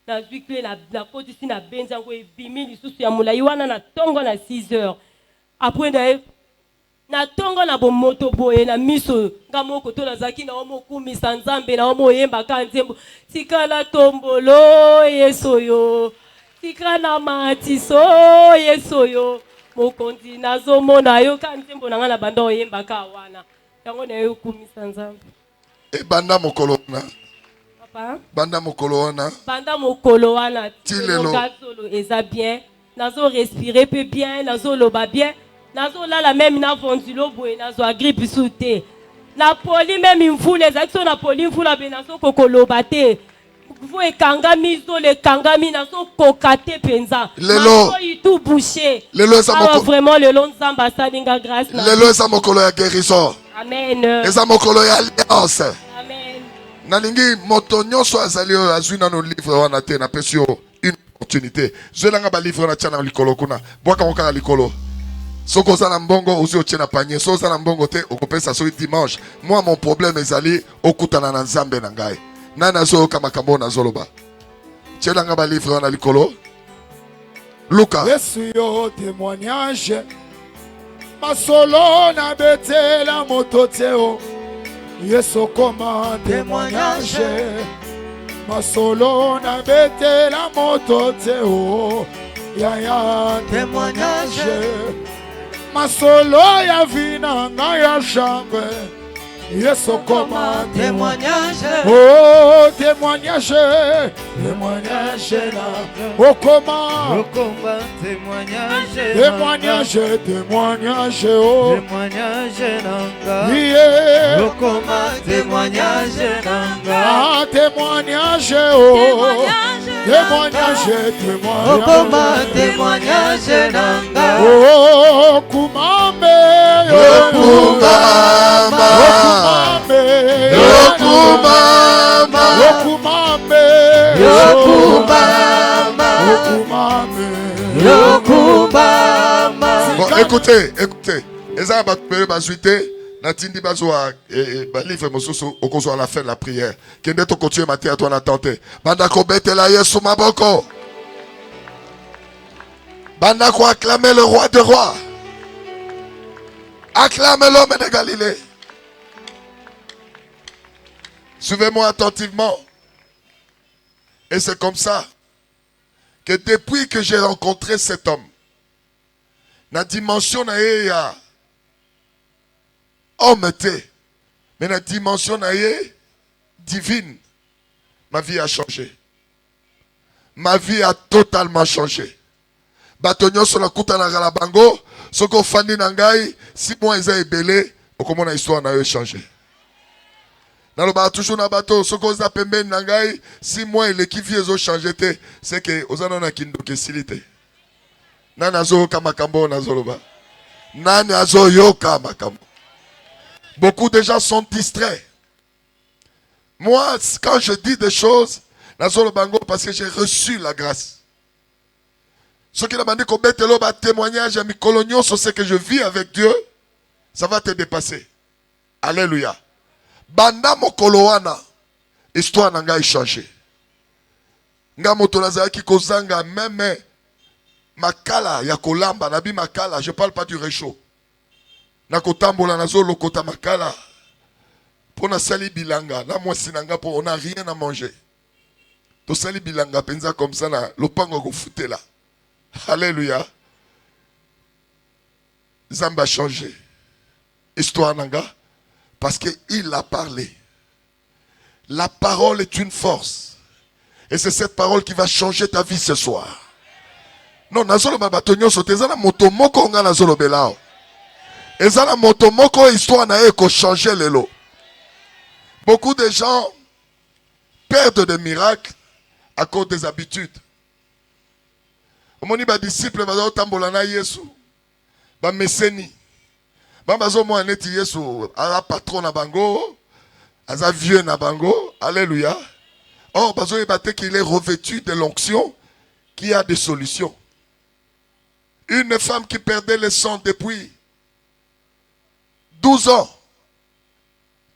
nazwi kle nakotisi nabenzi yango ebimi lisusu ya molai wana na ntongo na 6 heures apres naye na tongo na bomoto boye na miso nga moko to nazaki na omokumisa nzambe na omoyembaka nzembo tikala tombolo yeso yo tikala matiso yeso yo mokonzi nazomona yo ka nzembo na nga na banda oyembaka wana yango na yo kumisa nzambe banda mokolo wana papa banda mokolo wana tilelo eza bien nazo respirer peu bien nazo loba bien nazo lala même na ventilo boye nazo grippe souté na poli même mvula ezaki so na poli mvula be nazo kokoloba te vo ekangami zolo ekangami nazo koka te penza lelo tout bouché lelo eza mokolo vraiment lelo nzamba asalinga grâce na lelo eza mokolo ya guérison amen eza mokolo ya alliance amen nalingi moto nyonso azali oyo azwi nano livre wana te napesi yo une opportunité zwelanga balivre wana tia na likolo kuna bwaka ngo kaka likolo soko oza na mbongo ozi otie na panier so oza na mbongo te okopesa soki dimanche moi mon problème ezali okutana na nzambe na ngai nani azoyoka makambo oyo nazoloba tielanga balivre wana likolo luka yesu yo témoignage masolo na betela moto te o yesu koma témoignage masolo na betela moto te o yaya témoignage masolo ya vina na ya chambre yesu koma témoignage oh témoignage na okoma témoignage oh témoignage nanga yeah okoma témoignage nanga témoignage oh témoignage okoma témoignage nanga oh kumambe Bon, écoutez. Eza batupere bazuite natindi bazwa balivre mosusu okozwa à la fin de la prière. Kende to continuer matin à toi na tante. Banda ko betela Yesu maboko. Banda ko acclamer le roi des rois. Acclame l'homme de Galilée. Suivez-moi attentivement. Et c'est comme ça que depuis que j'ai rencontré cet homme, la dimension na ya homme te, mais la dimension na divine, ma vie a changé. Ma vie a totalement changé. Batonyo sur la kuta na galabango, soko fandi nangai, 6 mois ils ont ébélé, okomona histoire na changé. Naloba toujours na bateau, soko za pembe nangai, 6 mois il qui vie ont changé te, c'est que ozana na kindo kesilite. Nana zo kamakambo na zoloba. Nana zo yoka makambo. Beaucoup de gens sont distraits. Moi, quand je dis des choses, na zolobango parce que j'ai reçu la grâce. Ce qui m'a dit qu'on mette le témoignage à mes coloniaux sur ce que je vis avec Dieu, ça va te dépasser. Alléluia. banda mokolo wana histoire na ngai changé. Nga moto nazalaki kozanga même makala ya kolamba nabi makala, je parle pas du réchaud. Na kotambola nazo lokota makala pour na sali bilanga na mwasi nanga pour on a rien à manger. To sali bilanga penza comme ça na lopango ko futela. Alléluia. Zamba a changé. Histoire nanga parce que il a parlé. La parole est une force. Et c'est cette parole qui va changer ta vie ce soir. Non, nazolo babatonyo sotezana moto moko nga nazolo belao. Ezana moto moko histoire na eko changer lelo. Beaucoup de gens perdent des miracles à cause des habitudes. Omoni ba disciple bazo tambola na Yesu. Ba meseni. Ba bazo mo aneti Yesu ala patron na bango, aza vieux na bango. Alléluia. Or, bazo ebate qu'il est revêtu de l'onction qui a des solutions. Une femme qui perdait le sang depuis 12 ans.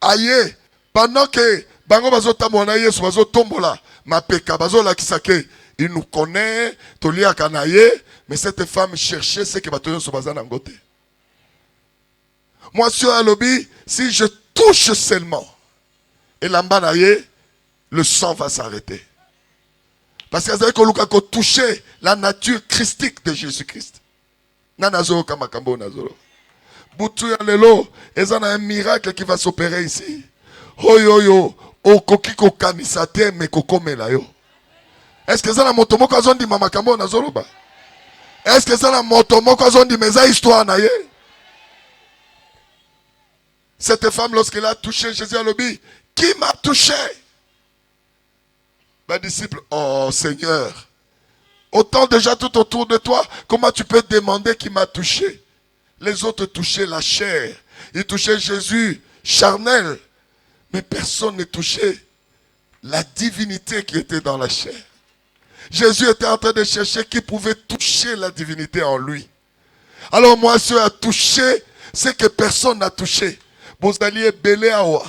Aïe, pendant que bango bazo tamona Yesu bazo tombola, ma peka bazo la kisake, il nous connaît, tolia kanaye, mais cette femme cherchait ce que batonyo so bazana ngote. Moi sur alobi, si je touche seulement et l'ambanaye, le sang va s'arrêter. Parce que vous avez touché la nature christique de Jésus-Christ. Nanazoro kamakambo nazoro. Boutou ya lelo, et ça a un miracle qui va s'opérer ici. Hoyoyo, okokiko kamisate me kokome la yo. Est-ce que ça a motomoko azondi mamakambo nazoro ba? Est-ce que ça a motomoko azondi meza histoire na ye? Cette femme, lorsqu'elle a touché Jésus à l'obi, qui m'a touché? Ma disciple, oh Seigneur, autant déjà tout autour de toi, comment tu peux demander qui m'a touché? Les autres touchaient la chair, ils touchaient Jésus charnel, mais personne ne touchait la divinité qui était dans la chair. Jésus était en train de chercher qui pouvait toucher la divinité en lui. Alors moi, ce a touché ce que personne n'a touché. Vous alliez belé à moi.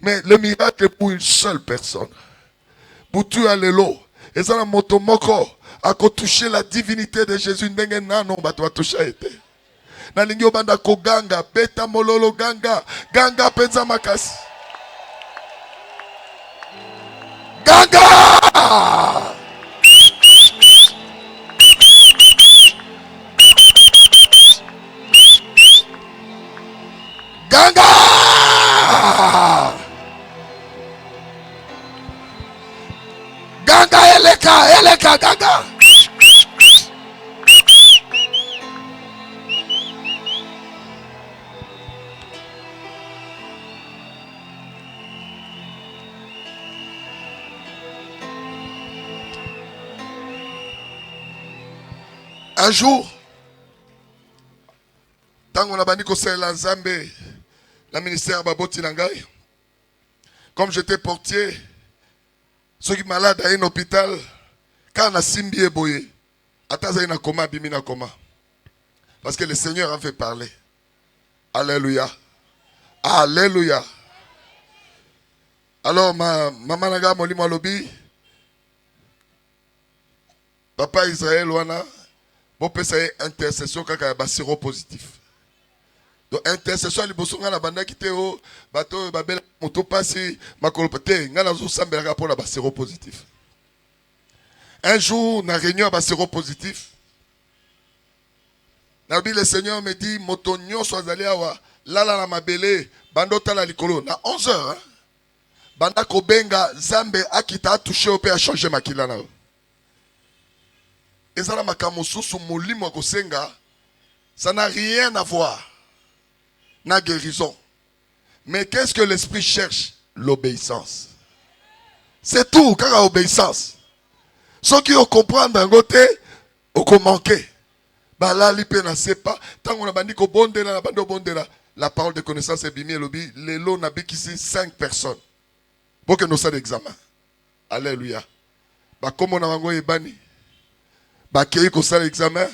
Mais le miracle est pour une seule personne. Boutou alelo. Et ça la motomoko a touché la divinité de Jésus. Ndenge nano batwa touché été. Na lingyo banda ko ganga beta mololo ganga ganga penza makasi. Ganga! Ganga! Ganga eleka ganga. Un jour, tant qu'on a banni la Nzambe, le ministère Baboti Nangai, comme j'étais portier, ceux qui sont malades à un hôpital, quand on a simbi et boye, attends, il y a coma, bimina coma. Parce que le Seigneur a fait parler. Alléluia. Alléluia. Alors, maman naga molimo lobi, papa Israël wana, bon peut faire intercession quand il y a un séropositif. Donc intercession les bosonga na banda kiteo bato babela moto pasi makolopete ngana zo sambela pour la séropositif. Un jour na réunion ba séropositif. Nabi le Seigneur me dit moto nyonso azali awa lala na mabele bando tala likolo na 11h hein. Banda kobenga Zambe akita touché au père a changé makila na. Ezala makambo susu molimo kosenga, ça n'a rien à voir na guérison. Mais qu'est-ce que l'esprit cherche? L'obéissance. C'est tout, car à obéissance. Ceux qui ont compris d'un côté, ont manqué. Bah là, l'IP n'a sait pas. Tant qu'on a bandit qu'au bon de la parole de connaissance est bimé, les lots n'a ici 5 personnes. Pour que nous soyons d'examen. Alléluia. Bah comme on a mango bani. Bah qui est qu'on l'examen.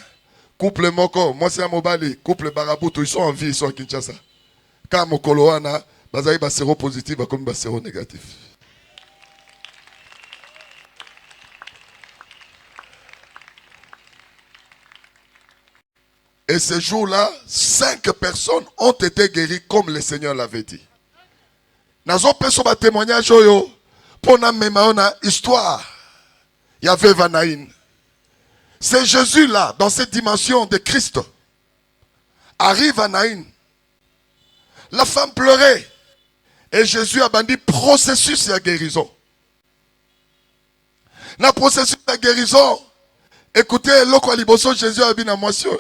Couple moko, moi c'est un mobile, couple Barabuto, ils sont en vie, ils sont à Kinshasa. Quand mon koloana, Bazali ba séropositif, ba comme ba séronégatif. Et ce jour-là, 5 personnes ont été guéries comme le Seigneur l'avait dit. Nazo peso ba témoignage oyo pona mema ona histoire. Il y avait Vanaïn. C'est Jésus là, dans cette dimension de Christ. Arrive à Naïn. La femme pleurait. Et Jésus a bandit processus de guérison. Dans le processus de guérison, écoutez, l'eau liboso Jésus a bien à moisson.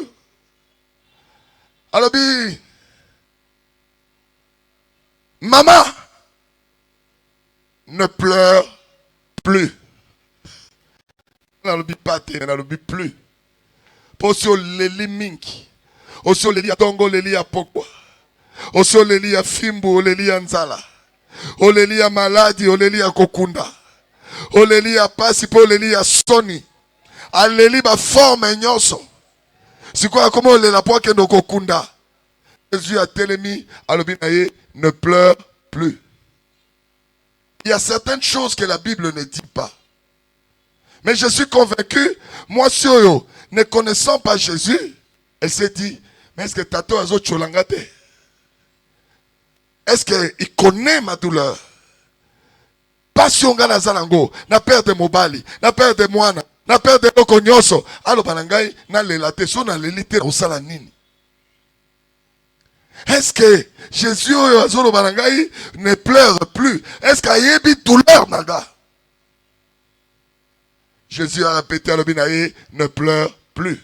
Alors, maman, ne pleure plus. On ne plus. Pour ce leli minki. Aussi leli ya tongo leli ya pokwa. Aussi leli ya fimbu leli ya nzala. Oleli ya maladi oleli ya kokunda. Oleli ya pasi po leli ya soni. Aleli ba forme nyonso. Si quoi comment olela po kendo kokunda. Jésus a telemi alobi na ye ne pleure plus. Il y a certaines choses que la Bible ne dit pas. Mais je suis convaincu, moi, Sioyo, ne connaissant pas Jésus, elle s'est dit, mais est-ce que Tato Azo Cholangate? Est-ce qu'il connaît ma douleur? Pas si on gagne Zalango, na père de Mobali, na père de Moana, na père de Lokonyoso, alo Banangai, na lelate, so na lelite au salanini. Est-ce que Jésus Azo Banangai ne pleure plus? Est-ce qu'il y a une douleur, naga? Jésus a répété à l'obinaïe, ne pleure plus.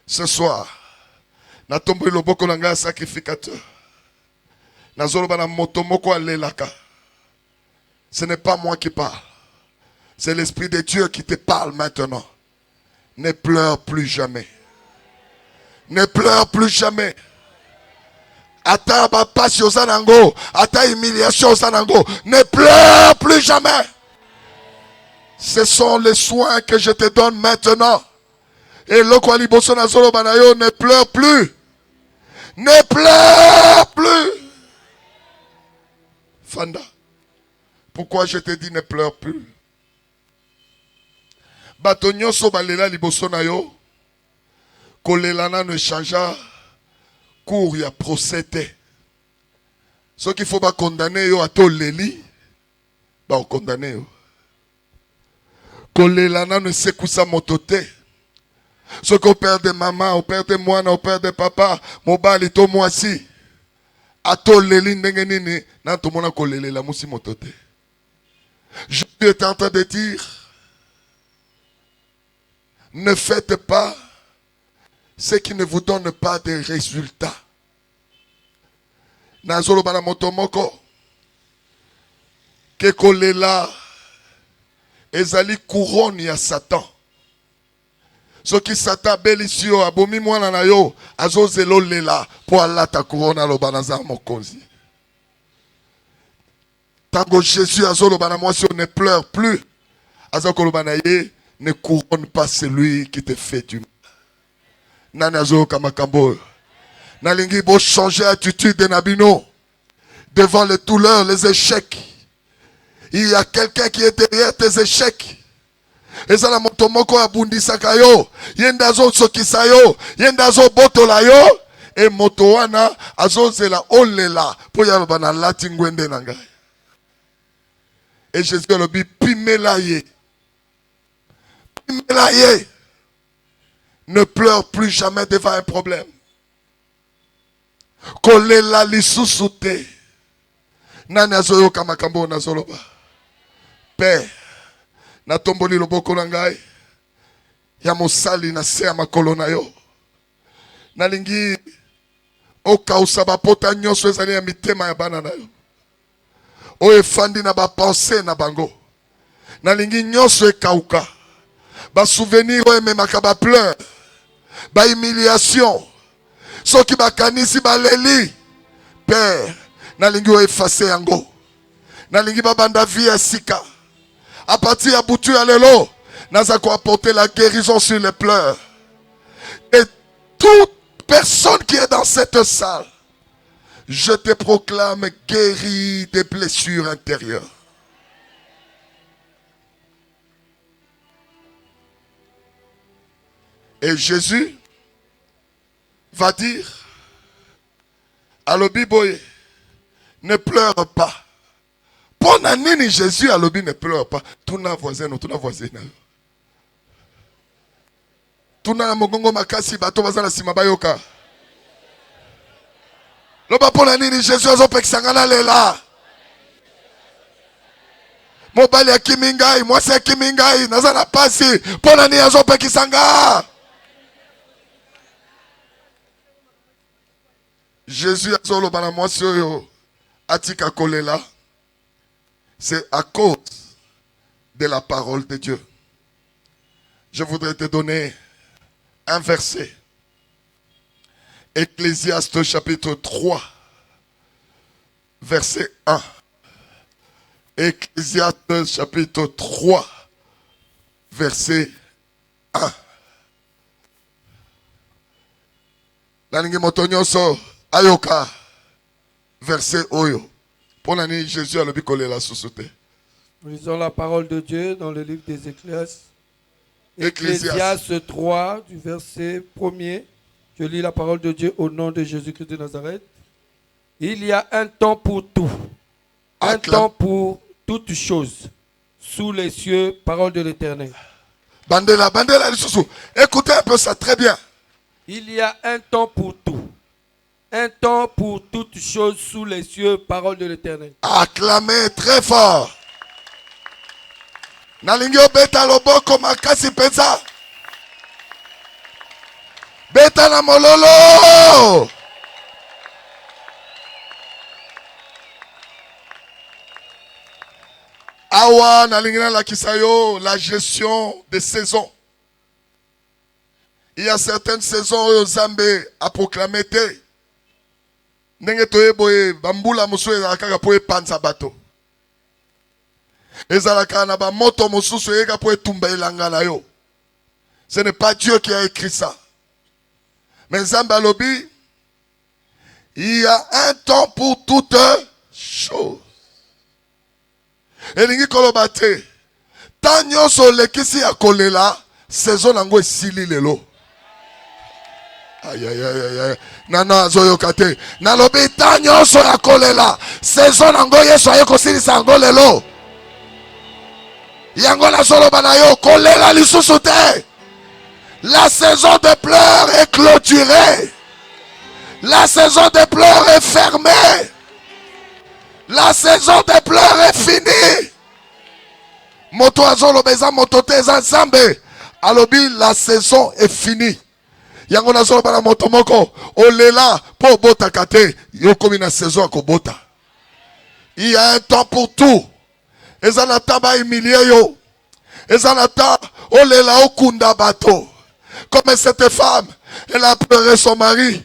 Ce soir, na tombe le boko nanga sacrificateur. Na zoloba na motomoko alelaka. Ce n'est pas moi qui parle. C'est l'Esprit de Dieu qui te parle maintenant. Ne pleure plus jamais. Ne pleure plus jamais. Ata passion zanango, ata humiliation zanango. Ne pleure plus jamais. Ce sont les soins que je te donne maintenant. Et l'Okwali Bosona Zolo Banayo ne pleure plus. Ne pleure plus. Fanda. Pourquoi je te dis ne pleure plus? Batonyo Sobalela Libosona yo. Kolelana ne changea. Cours ya procédé. Ce qu'il faut pas condamner yo à to leli. Bah on condamne yo. Kolelana ne sekousa motote. Ce qu'au père de maman, au père de moi, au père de papa, mobali to moi si. Ato leli ndengenini, nan to mona kolele la musi motote. Jésus est en train de dire, ne faites pas ce qui ne vous donne pas de résultats. Nazolo bana motomoko. Ke kolela. Ezali couronne ya Satan. Ce qui Satan belisio abomi mwana na yo azozelo lela pour alata couronne alobanaza mokonzi. Tango Jésus azolobana moi si on ne pleure plus. Azakolobana ye ne couronne pas celui qui te fait du mal. Nanazo kamakambo. Nalingi bo changer attitude de nabino devant les douleurs, les échecs. Il y a quelqu'un qui est derrière tes échecs. Et ça la motomoko abundisaka yo. Yendazo sokisayo. Yendazo botolayo. Et motowana azozela olela. Po yalobana latingwende nanga. Et Jésus le dit pimelaye. Pimelaye. Ne pleure plus jamais devant un problème. Kolela lisusuté. Nanazoyo kamakambo nazoloba. Père, na tomboli loboko na ngai ya mosali na se ya makolo na yo. Nalingi okausa bapota nyonso ezali ya mitema ya bana na yo. O efandi na bapense na bango. Nalingi nyonso ekauka. Ba souvenir o ememaka ba pleurs. Ba humiliation. Soki bakanisi baleli. Père, nalingi o effacer yango. Nalingi babanda vie ya sika. À partir de Boutu à l'élo, nous avons apporté la guérison sur les pleurs. Et toute personne qui est dans cette salle, je te proclame guéri des blessures intérieures. Et Jésus va dire à l'obiboye, ne pleure pas. Pour Nanini, Jésus à l'obi ne pleure pas. Tout n'a voisin, tout n'a voisin. Tout n'a mogongo makasi bato bazana simabayoka. Loba pour Nanini, Jésus a zopek sangana lela. Mobali ya kimingai, moi c'est kimingai, nazana pasi. Pour Nanini a zopek sanga. Jésus a zolo bana moi soyo atika kolela. C'est à cause de la parole de Dieu. Je voudrais te donner un verset. Ecclésiaste chapitre 3, verset 1. Ecclésiaste chapitre 3, verset 1. Nalingi motonyoso ayoka verset oyo. Pour l'année, Jésus a le bicolé la société. Nous lisons la parole de Dieu dans le livre des Ecclésiastes. Ecclésiaste 3, du verset 1er. Je lis la parole de Dieu au nom de Jésus-Christ de Nazareth. Il y a un temps pour tout. Un temps pour toutes choses. Sous les cieux, parole de l'Éternel. Bandela, bandela, écoutez un peu ça très bien. Il y a un temps pour tout. Un temps pour toutes choses sous les cieux, parole de l'Éternel. Acclamez très fort. Nalingio beta loboko makasi pesa. Beta na mololo. Awa nalingina la kisayo, la gestion des saisons. Il y a certaines saisons où Zambé a proclamé te. Ndenge toyeboye bambula musu ezalaka po epanza bato. Ezalaka na ba moto mususu eka po etumba elanga na yo. Ce n'est pas Dieu qui a écrit ça. Mais Nzambe alobi, il y a un temps pour toutes choses. Elingi koloba te. Tant nyonso lekisi ya kolela, saison nango esili lelo. Aïe aïe aïe aïe. Nana zoyokate. Nalobi tanyo so ya kolela. Saison nango yeso aye kosilisa ngo lelo. Yango na solo banayo kolela lisusu te. La saison de pleurs est clôturée. La saison de pleurs est fermée. La saison de pleurs est finie. Moto azolo beza moto te zambe. Alobi la saison est finie. Yango na solo bana moto moko olela po bota kate yokomi na saison ko bota. Il y a un temps pour tout. Ezanata ba humilier yo. Ezanata olela okunda bato. Comme cette femme, elle a pleuré son mari,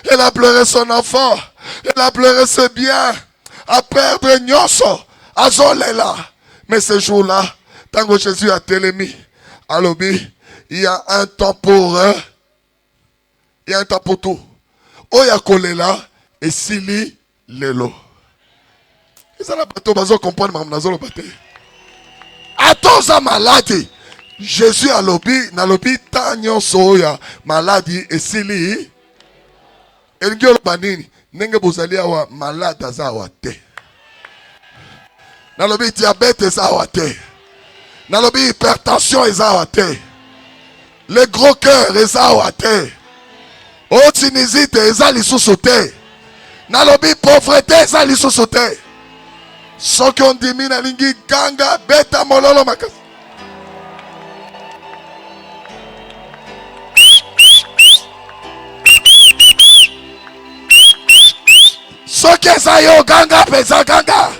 elle a pleuré son enfant, elle a pleuré ses biens, à perdre nyonso, azolela. Mais ce jour-là, tant que Jésus a télémi, à l'obi, il y a un temps pour eux. Il y a un temps pour tout. Oya kolela et sili lelo. Ils ont pas besoin de comprendre mamnazolo bate. Atoza maladie. Jésus a lobby, na lobby tanyo soya maladie et sili. Elgyo banini nenge bozali awa malade azawa te. Na lobby diabète ezawa te. Na lobby hypertension ezawa te. Le gros cœur ezawa te. O tinizite ezali susote. Na lobby pauvreté ezali susote. Soki on dimi na lingi ganga beta mololo makasi. Soki ezayo ganga pesa ganga.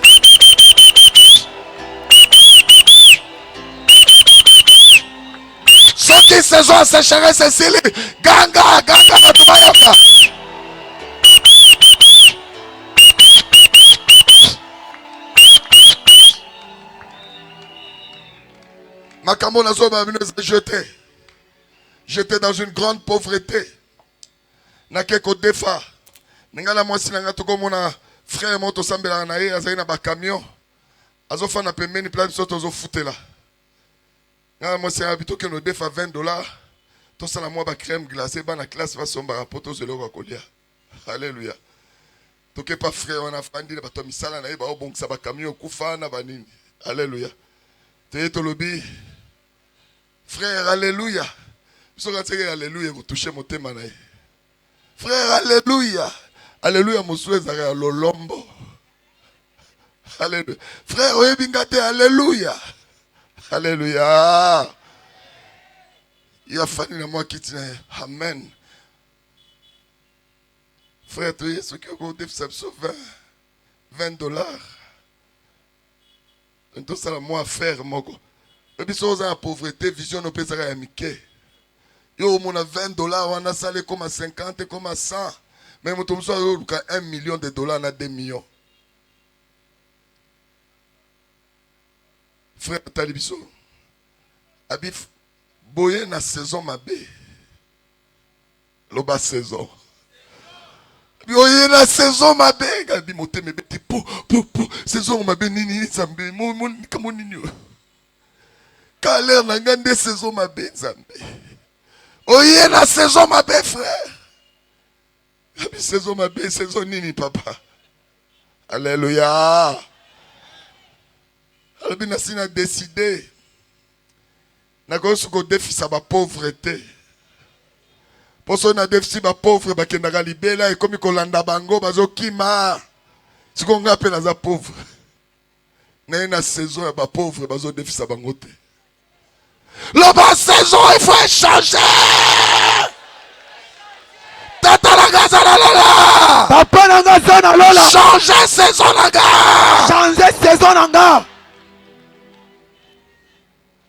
Soki saison sécheresse Cécile ganga ganga batumayoka. Makambo nazo ba bino jeté. J'étais dans une grande pauvreté. Nakeko defa. Ningala mwasi nanga toko mona frère moto sambela na ye azali na ba camion. Azofa na pembeni place biso tozo futela. Ngala mwasi habito ke no defa $20. To sala mwa ba crème glacée ba na classe va somba rapoto zelo ko kolia. Alléluia. Toke pas frère on a fandi na bato misala na ye ba obongisa ba camion kufa na banini. Alléluia. Te to lobi. Frère alléluia. Biso ka tseke alléluia ko toucher motema na ye. Frère alléluia. Alléluia mosue zaka lolombo. Alléluia. Frère oyebingate alléluia. Alléluia. Il a fallu na moi kiti na ye. Amen. Frère, tu es ce qui a fait $20. Et tout ça, moi, faire, moi. Et puis, si on a la pauvreté, vision, on peut se faire amicé. Yo, on a $20, on a salé comme à 50, comme à 100. Mais on a $1 million, on a 2 millions. Frère, Talibiso, Abif, boye na saison ma bé. Loba saison. Boye na saison ma bé. Gabi moté me beti pou. Saison ma bé nini zambe. Mon kamo nini. Kaler na ngande saison ma bé zambe. Oye na saison ma bé frère. Gabi saison ma bé saison nini papa. Alléluia. Gabi na sina décidé. Na ko suko défi sa ba pauvreté. Pour ça, on a déficit de pauvre, qui est libéré, et comme il y a un bango, qui m'a. Ce qu'on appelle les pauvres. Il y a une saison, il y a pauvre, il y a déficit de bango. La saison, il faut changer. Tata la gaza la la. Papa la gaza la la. Changer saison la ga. Changer saison la ga.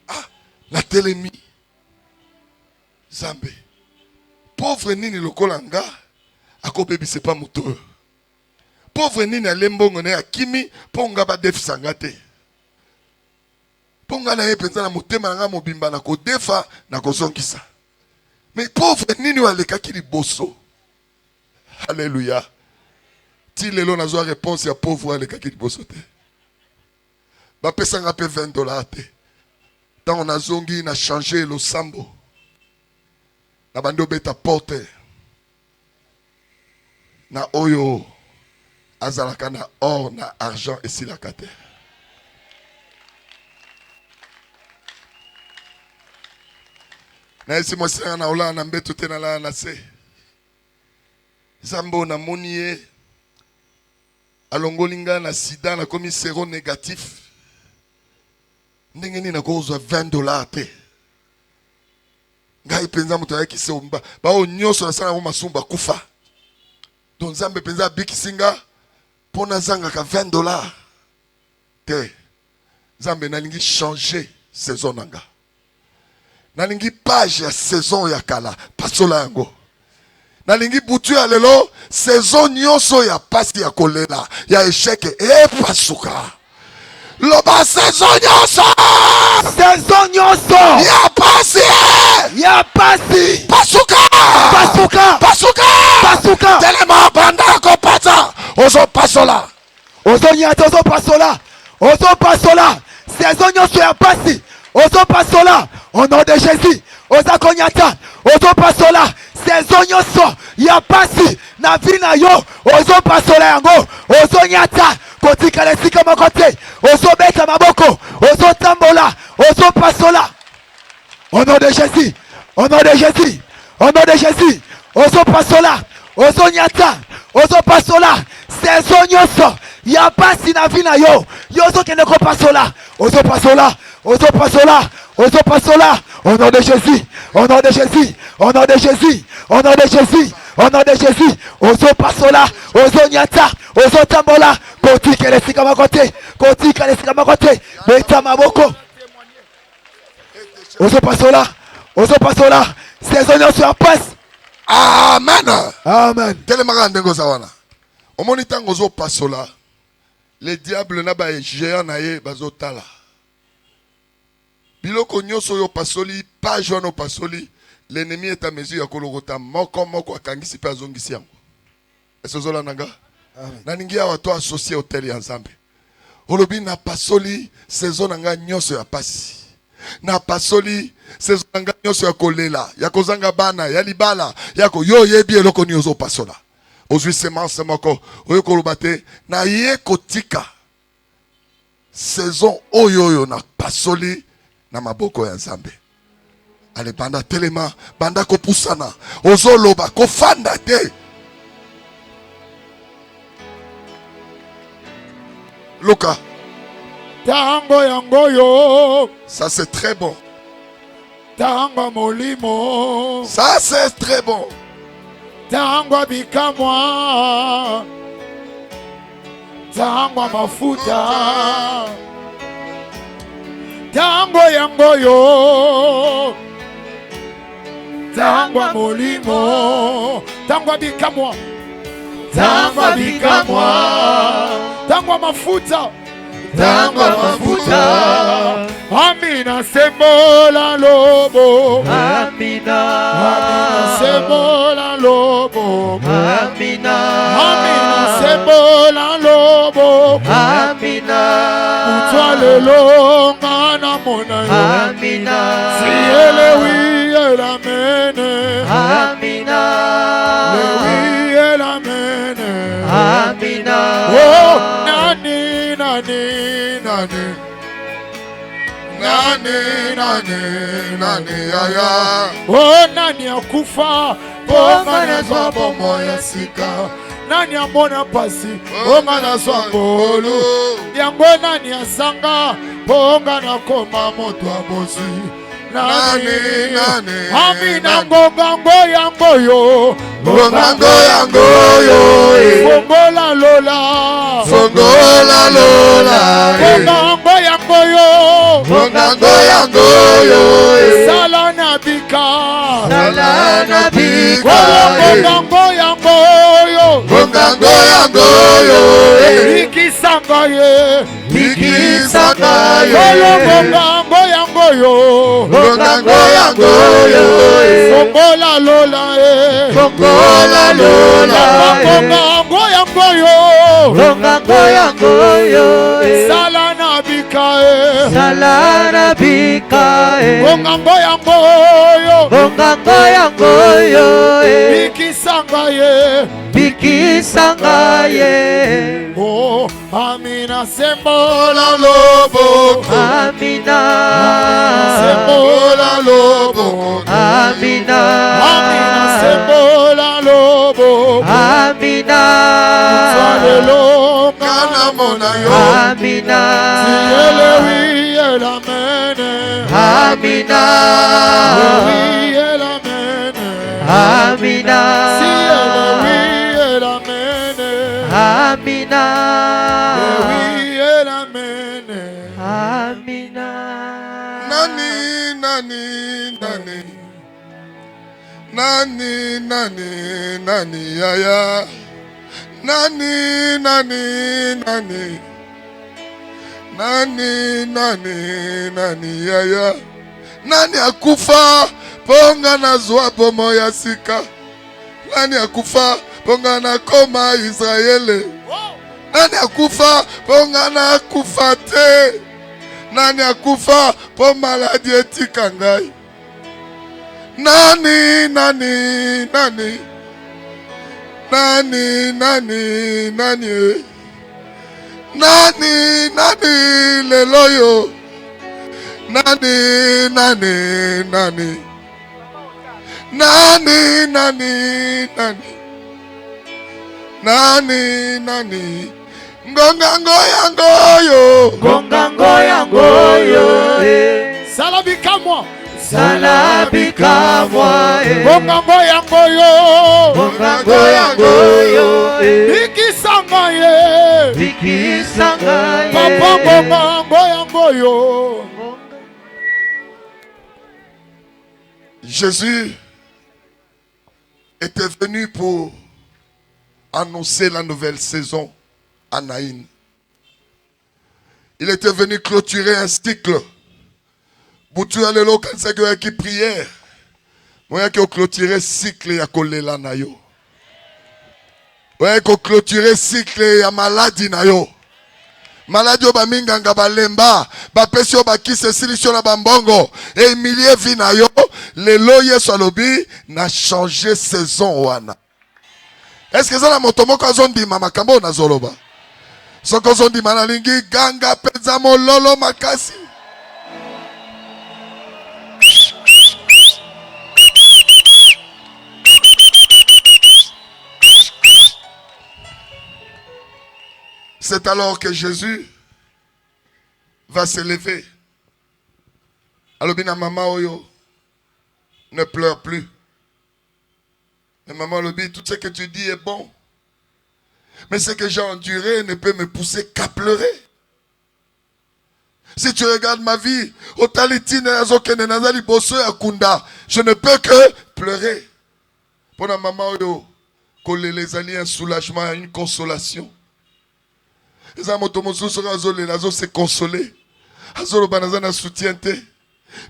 Ah, la télémie. Zambé. Pauvre nini lokolanga akobebi c'est pas moto. Pauvre nini alembongo ne akimi ponga ba defisa ngate. Ponga na yepenza na motema nga mobimba na ko defa na ko zonkisa. Mais pauvre nini walekaki liboso. Alléluia. Ti lelo nazo réponse ya pauvre walekaki liboso te. Ba pesa nga pe $20 te. Tant on a zongi na changer le sambo. Na bando beta porte na oyo azalaka na or na argent et silaka te. Na esi mwasira na ola na mbeto te na la na se. Zambo na monie alongolinga na sida na komi sero négatif. Ndenge ni na kozwa $20 te. Ngai penza mutu ayaki omba ba o nyoso na sala masumba kufa. Don Zambe penza bikisinga pona zanga ka $20 te. Zambe nalingi changer saison nanga. Nalingi page ya saison ya kala pasola yango. Nalingi butu ya lelo saison nyoso ya pasi ya kolela ya échec e pasuka. Loba saison nyoso. Saison nyoso. Ya pasi. Ya pasi. Pasuka. Pasuka. Pasuka. Pasuka. Telema banda ko pata. Ozo pasola. Ozo nyata ozo pasola. Ozo pasola. Saison nyoso ya pasi. Ozo pasola. Au nom de Jésus. Ozo konyata. Ozo pasola. Saison nyoso ya pasi. Na vina yo. Ozo pasola yango. Ozo nyata. Kotika lesika makote. Ozo beta maboko. Ozo tambola. Ozo pasola. Au nom de Jésus. Au nom de Jésus. Au nom de Jésus. Ozo pasola. Ozo nyata. Ozo pasola. Saison nyoso. Ya pasi na vina yo. Yozo kene ko pasola. Ozo pasola. Ozo pasola. Ozo pasola. Au nom de Jésus. Au nom de Jésus. Au nom de Jésus. Au nom de Jésus. Au nom de Jésus. Ozo pasola. Ozo nyata. Ozo tambola. Kotika lesika makote. Kotika lesika makote. Beta maboko. Ozo pasola. Ozo pasola. Saison nyoso ya pasi. Amen. Amen. Telemaka ndengo zawana. Omoni tango zo pasola. Le diable na ba géant na ye bazo tala. Biloko nyoso yo pasoli, page wana pasoli, l'ennemi est à mesure ya kolokota moko akangisi pe azongisi yango. Est-ce que nanga? Naningi awa to associé au tel Nzambe. Olobi na pasoli saison nanga nyonso ya pasi. Na pasoli saison nanga nyonso ya kolela, ya kozanga bana, ya libala, ya ko yo yebi eloko ni ozo pasola. Ozwi semence moko, oyo kolobate na ye kotika. Saison oyo na pasoli na maboko ya Nzambe. Ale banda telema, banda kopusana, ozoloba kofanda te. Luka. Tango yango yo. Ça c'est très bon. Tango molimo. Ça c'est très bon. Tango bikamwa. Tango mafuta. Tango yango yo. Tango molimo. Tango bikamwa. Tango bikamwa. Tango mafuta. Tango mafuta. Amina sembola lobo. Amina. Amina sembola lobo. Amina. Amina sembola lobo. Amina. Utwa lelo ngana mona yo. Amina. Si ele wi ele mene. Amina. Le wi ele mene. Amina. Oh nani nani nani. Nani, nani, nani, aya. Oh nani akufa ponga na zwa bomo ya sika. Nani amona pasi ponga na zwa ngolu. Yango nani asanga ponga na koma moto abosi. Nani nani, amina ngongango yango yo. Ngongango yango yo. Fongola lola. Fongola lola. Ngongango yango yo. Ngongango yango yo. Sala na bika. Sala na bika. Ngongango yango yo. Ngongango yango yo. Bikisanga ye. Bikisanga ye. Ngongango yango yo. Ngongango yango yo. Fongola lola e. Fongola lola. Ngongango yango yo. Ngongango yango yo. Sala na bika e. Sala na bika. Ngongango yango yo. Ngongango yango yo. Bikisanga ye. Bikisanga ye. Oh, amina sembola lobo. Amina. Sembola lobo. Amina. Amina sembola lobo. Amina. Salelo Kana mona yo. Amina. Siele wi ela mene. Amina. Wi ela mene. Amina. Siele wi ela mene. Amina. Wi ela mene. Amina. Nani, nani, nani. Nani, nani, nani, aya. Nani, nani, nani. Nani, nani, nani, aya. Nani akufa ponga na zwa bomo ya sika. Nani akufa ponga na koma Israele. Nani akufa ponga na kufa te. Nani akufa po maladi etika ngai. Nani, nani, nani. Nani, nani, nani. Nani, nani, lelo yo. Nani, nani, nani. Nani, nani, nani. Nani, nani. Ngongango yango yo. Ngongango yango yo. Sala bikamwa. Sala bikamwa. Ngongango yango yo. Ngongango yango yo. Bikisanga ye. Bikisanga ye. Papa ngongango yango yo. Jésus était venu pour annoncer la nouvelle saison à Naïn. Il était venu clôturer un cycle. Boutu alelo kanseko qui prière. Moi qui clôturer cycle ya kolela na yo. Ouais, ko clôturer cycle ya maladie na yo. Maladie yo ba minganga balemba, ba pesi yo ba kise silisio na bambongo, et milieu vi na yo, lelo Yesu alobi na changer saison wana. Est-ce que ça la motomoko azondima makambo na zoloba? Soko zondima na lingi ganga penza mololo makasi. C'est alors que Jésus va se lever. Alobina maman oyo, ne pleure plus. Mais maman Lobi, tout ce que tu dis est bon. Mais ce que j'ai enduré ne peut me pousser qu'à pleurer. Si tu regardes ma vie, je ne peux que pleurer. Pour la maman oyo, coller les alliés un soulagement, une consolation. Les amotomoso se consoler. Azolo banazana soutien te.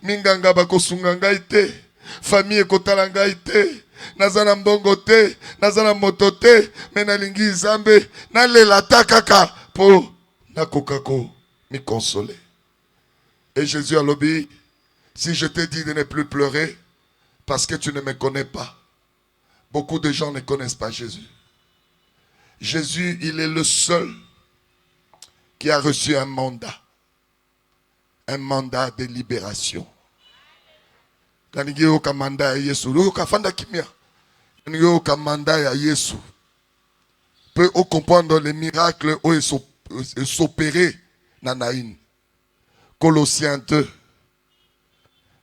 Minganga bakosunganga ite. Famille kotalanga ite. Nazana mbongo te. Nazana moto te. Menalingi zambe. Nalela takaka. Po nakokako mi consoler. Et Jésus a lobby. Si je te dis de ne plus pleurer, parce que tu ne me connais pas. Beaucoup de gens ne connaissent pas Jésus. Jésus, il est le seul qui a reçu un mandat de libération. Quand il y a un mandat à Yesu, il y a un mandat à Yesu. Peut comprendre les miracles où ils s'opéraient dans Naïn. Colossiens 2,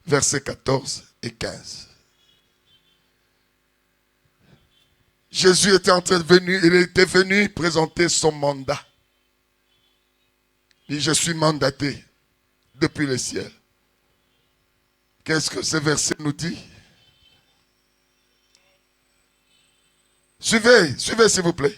versets 14 et 15. Jésus était il était venu présenter son mandat. Il dit, je suis mandaté depuis le ciel. Qu'est-ce que ce verset nous dit? Suivez s'il vous plaît.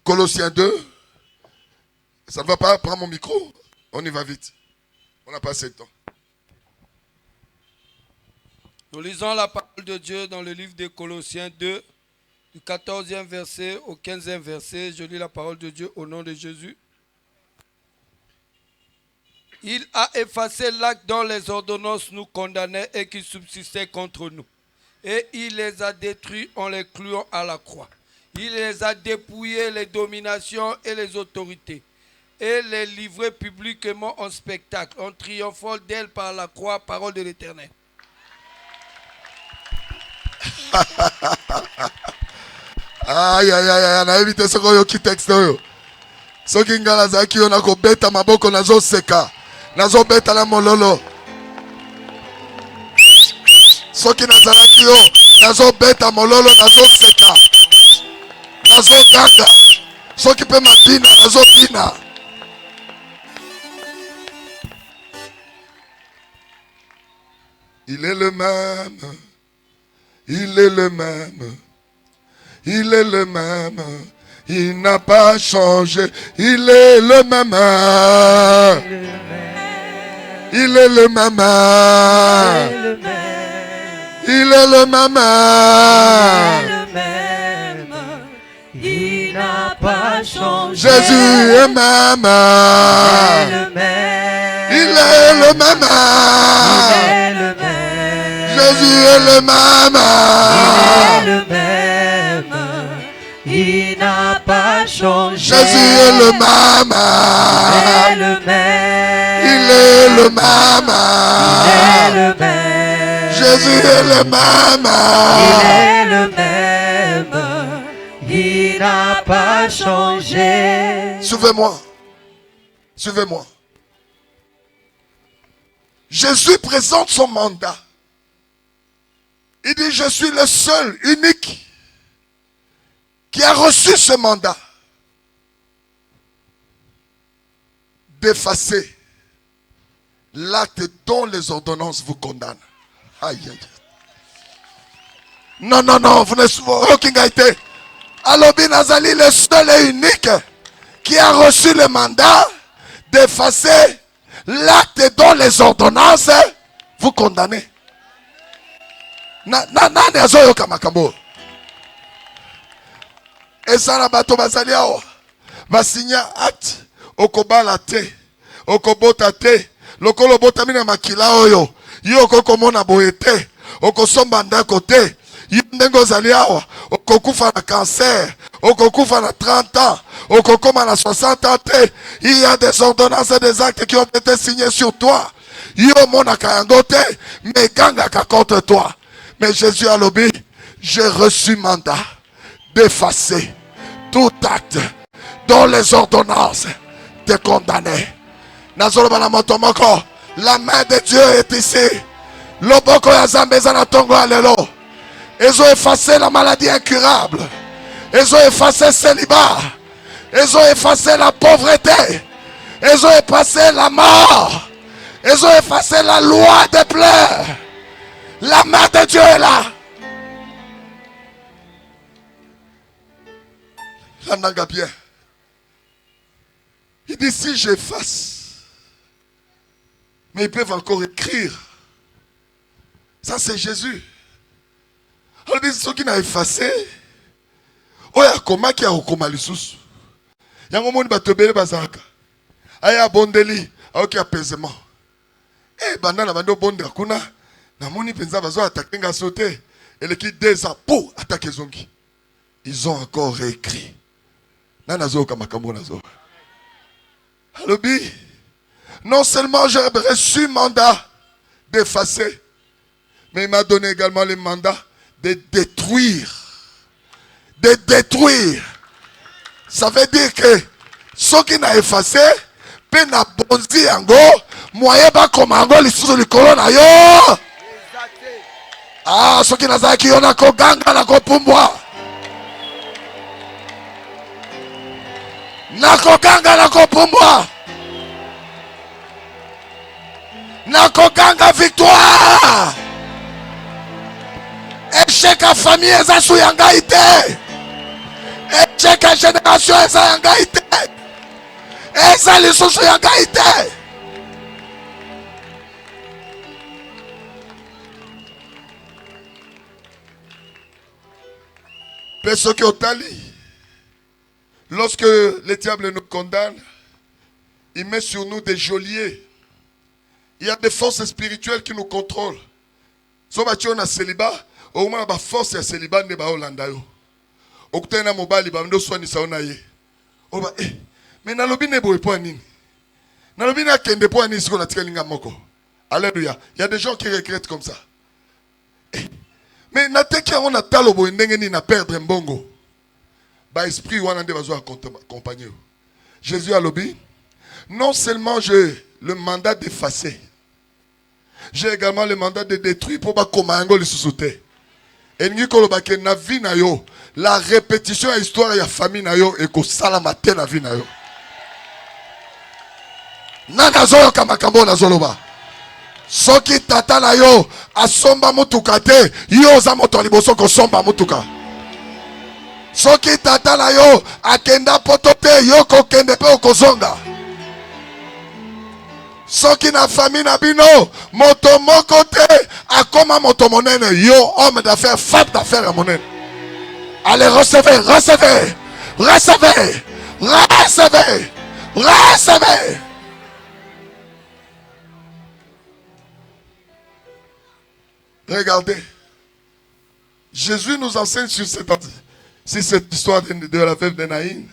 Colossiens 2. Ça ne va pas, prends mon micro. On y va vite. On n'a pas assez de temps. Nous lisons la parole de Dieu dans le livre de Colossiens 2, du 14e verset au 15e verset. Je lis la parole de Dieu au nom de Jésus. Il a effacé l'acte dont les ordonnances nous condamnaient et qui subsistait contre nous. Et il les a détruits en les clouant à la croix. Il les a dépouillés, les dominations et les autorités, et les livrer publiquement en spectacle, en triomphant d'elles par la croix, parole de l'Éternel. Aïe, aïe, aïe, na évité ce qu'on qui texte. Ce qui ngala zaki on a ko beta maboko nazo seka. Nazo beta la mololo. Ce qui nazaraki yo, nazo beta mololo nazo seka. Nazo ganga. Ce qui peut mapina nazo pina. Il est le même. Il est le même. Il est le même. Il n'a pas changé. Il est le même. Il est le même. Il est le même. Il n'a pas changé. Jésus est même. Il est le même. Jésus est le même. Il est le même. Il n'a pas changé. Jésus est le même. Il est le même. Il est le même. Il est le même. Jésus est le même. Il est le même. Il n'a pas changé. Suivez-moi. Suivez-moi. Jésus présente son mandat. Il dit, je suis le seul, unique, qui a reçu ce mandat d'effacer l'acte dont les ordonnances vous condamnent. Aïe, aïe. Non, non, non, vous ne souvenez aucun été. Alobi Nazali, le seul et unique qui a reçu le mandat d'effacer l'acte dont les ordonnances vous condamnez. Nani azoyoka makambo? Ezana bato bazali awa basinya acte okobala te okobota te lokolo bota mina makila oyo yo okokomona boye te okosomba ndako te yo ndenge ozali awa okokufa na cancer okokufa na 30 ans okokoma na 60 ans te. Il y a des ordonnances et des actes qui ont été signés sur toi. Yo monaka yango te mais gangaka contre toi. Mais Jésus a lobby, j'ai reçu mandat d'effacer tout acte dont les ordonnances te condamnaient. La main de Dieu est ici. Loboko ya Zambeza na tongo alelo. Ils ont effacé la maladie incurable. Ils ont effacé le célibat. Ils ont effacé la pauvreté. Ils ont effacé la mort. Ils ont effacé la loi des pleurs. La main de Dieu est là. Il dit si j'efface, mais ils peuvent encore écrire. Ça c'est Jésus. Alors il dit ceux qui n'ont effacé, oh ya koma qui a okoma lisusu. Yango moni batobele bazaka. Aya bondeli, aoki apaisement. Eh bandana bando bonde kuna. Namoni penza bazo attaquer nga sauter et le qui 2 ans pour attaquer zongi. Ils ont encore réécrit. Nanazo kamakambo nazo. Alobi, non seulement j'ai reçu mandat d'effacer, mais il m'a donné également le mandat de détruire. De détruire. Ça veut dire que ceux qui n'ont effacé, pe na bonzi yango, moyen ba komango lisusu likolo na yo. Ah, ceux qui n'ont qui yon ko ganga na ko pumbwa. Nako ganga nako pumbwa. Nako ganga victoire. Échec à famille eza su yanga ite. Échec à génération eza yanga ite. Eza lisusu yanga ite. Personne qui otali. Lorsque le diable nous condamne, il met sur nous des geôliers. Il y a des forces spirituelles qui nous contrôlent. Si on a célibat, au moins la force de célibat n'est pas Hollanda. Okutena mobali ba ndo swani saona ye. Oba mais na lobi ne boy po nini. Na lobi na kende po nini siko na tikalinga moko. Alléluia. Il y a des gens qui regrettent comme ça. Mais na teki on a talobo ndenge ni na perdre mbongo. Ba esprit wana nde bazo accompagner. Jésus a lobby. Non seulement j'ai le mandat d'effacer, j'ai également le mandat de détruire pour ba komango le sous-souté. Et nous kolobake na vie na yo, la répétition de l'histoire ya famille na yo et ko salama te na vie na yo. Nana zoyo kamakambo na zoloba. Soki tata na yo asomba mutuka te, yo za moto liboso ko somba mutuka. Soki tata na yo akenda poto te, yo ko kende pe okozonga. Soki na famille na bino moto moko te akoma moto monene, yo homme d'affaires, femme d'affaires à monene. Allez recevez, recevez, recevez, recevez, recevez. Regardez, Jésus nous enseigne sur cette histoire de la veuve de Naïn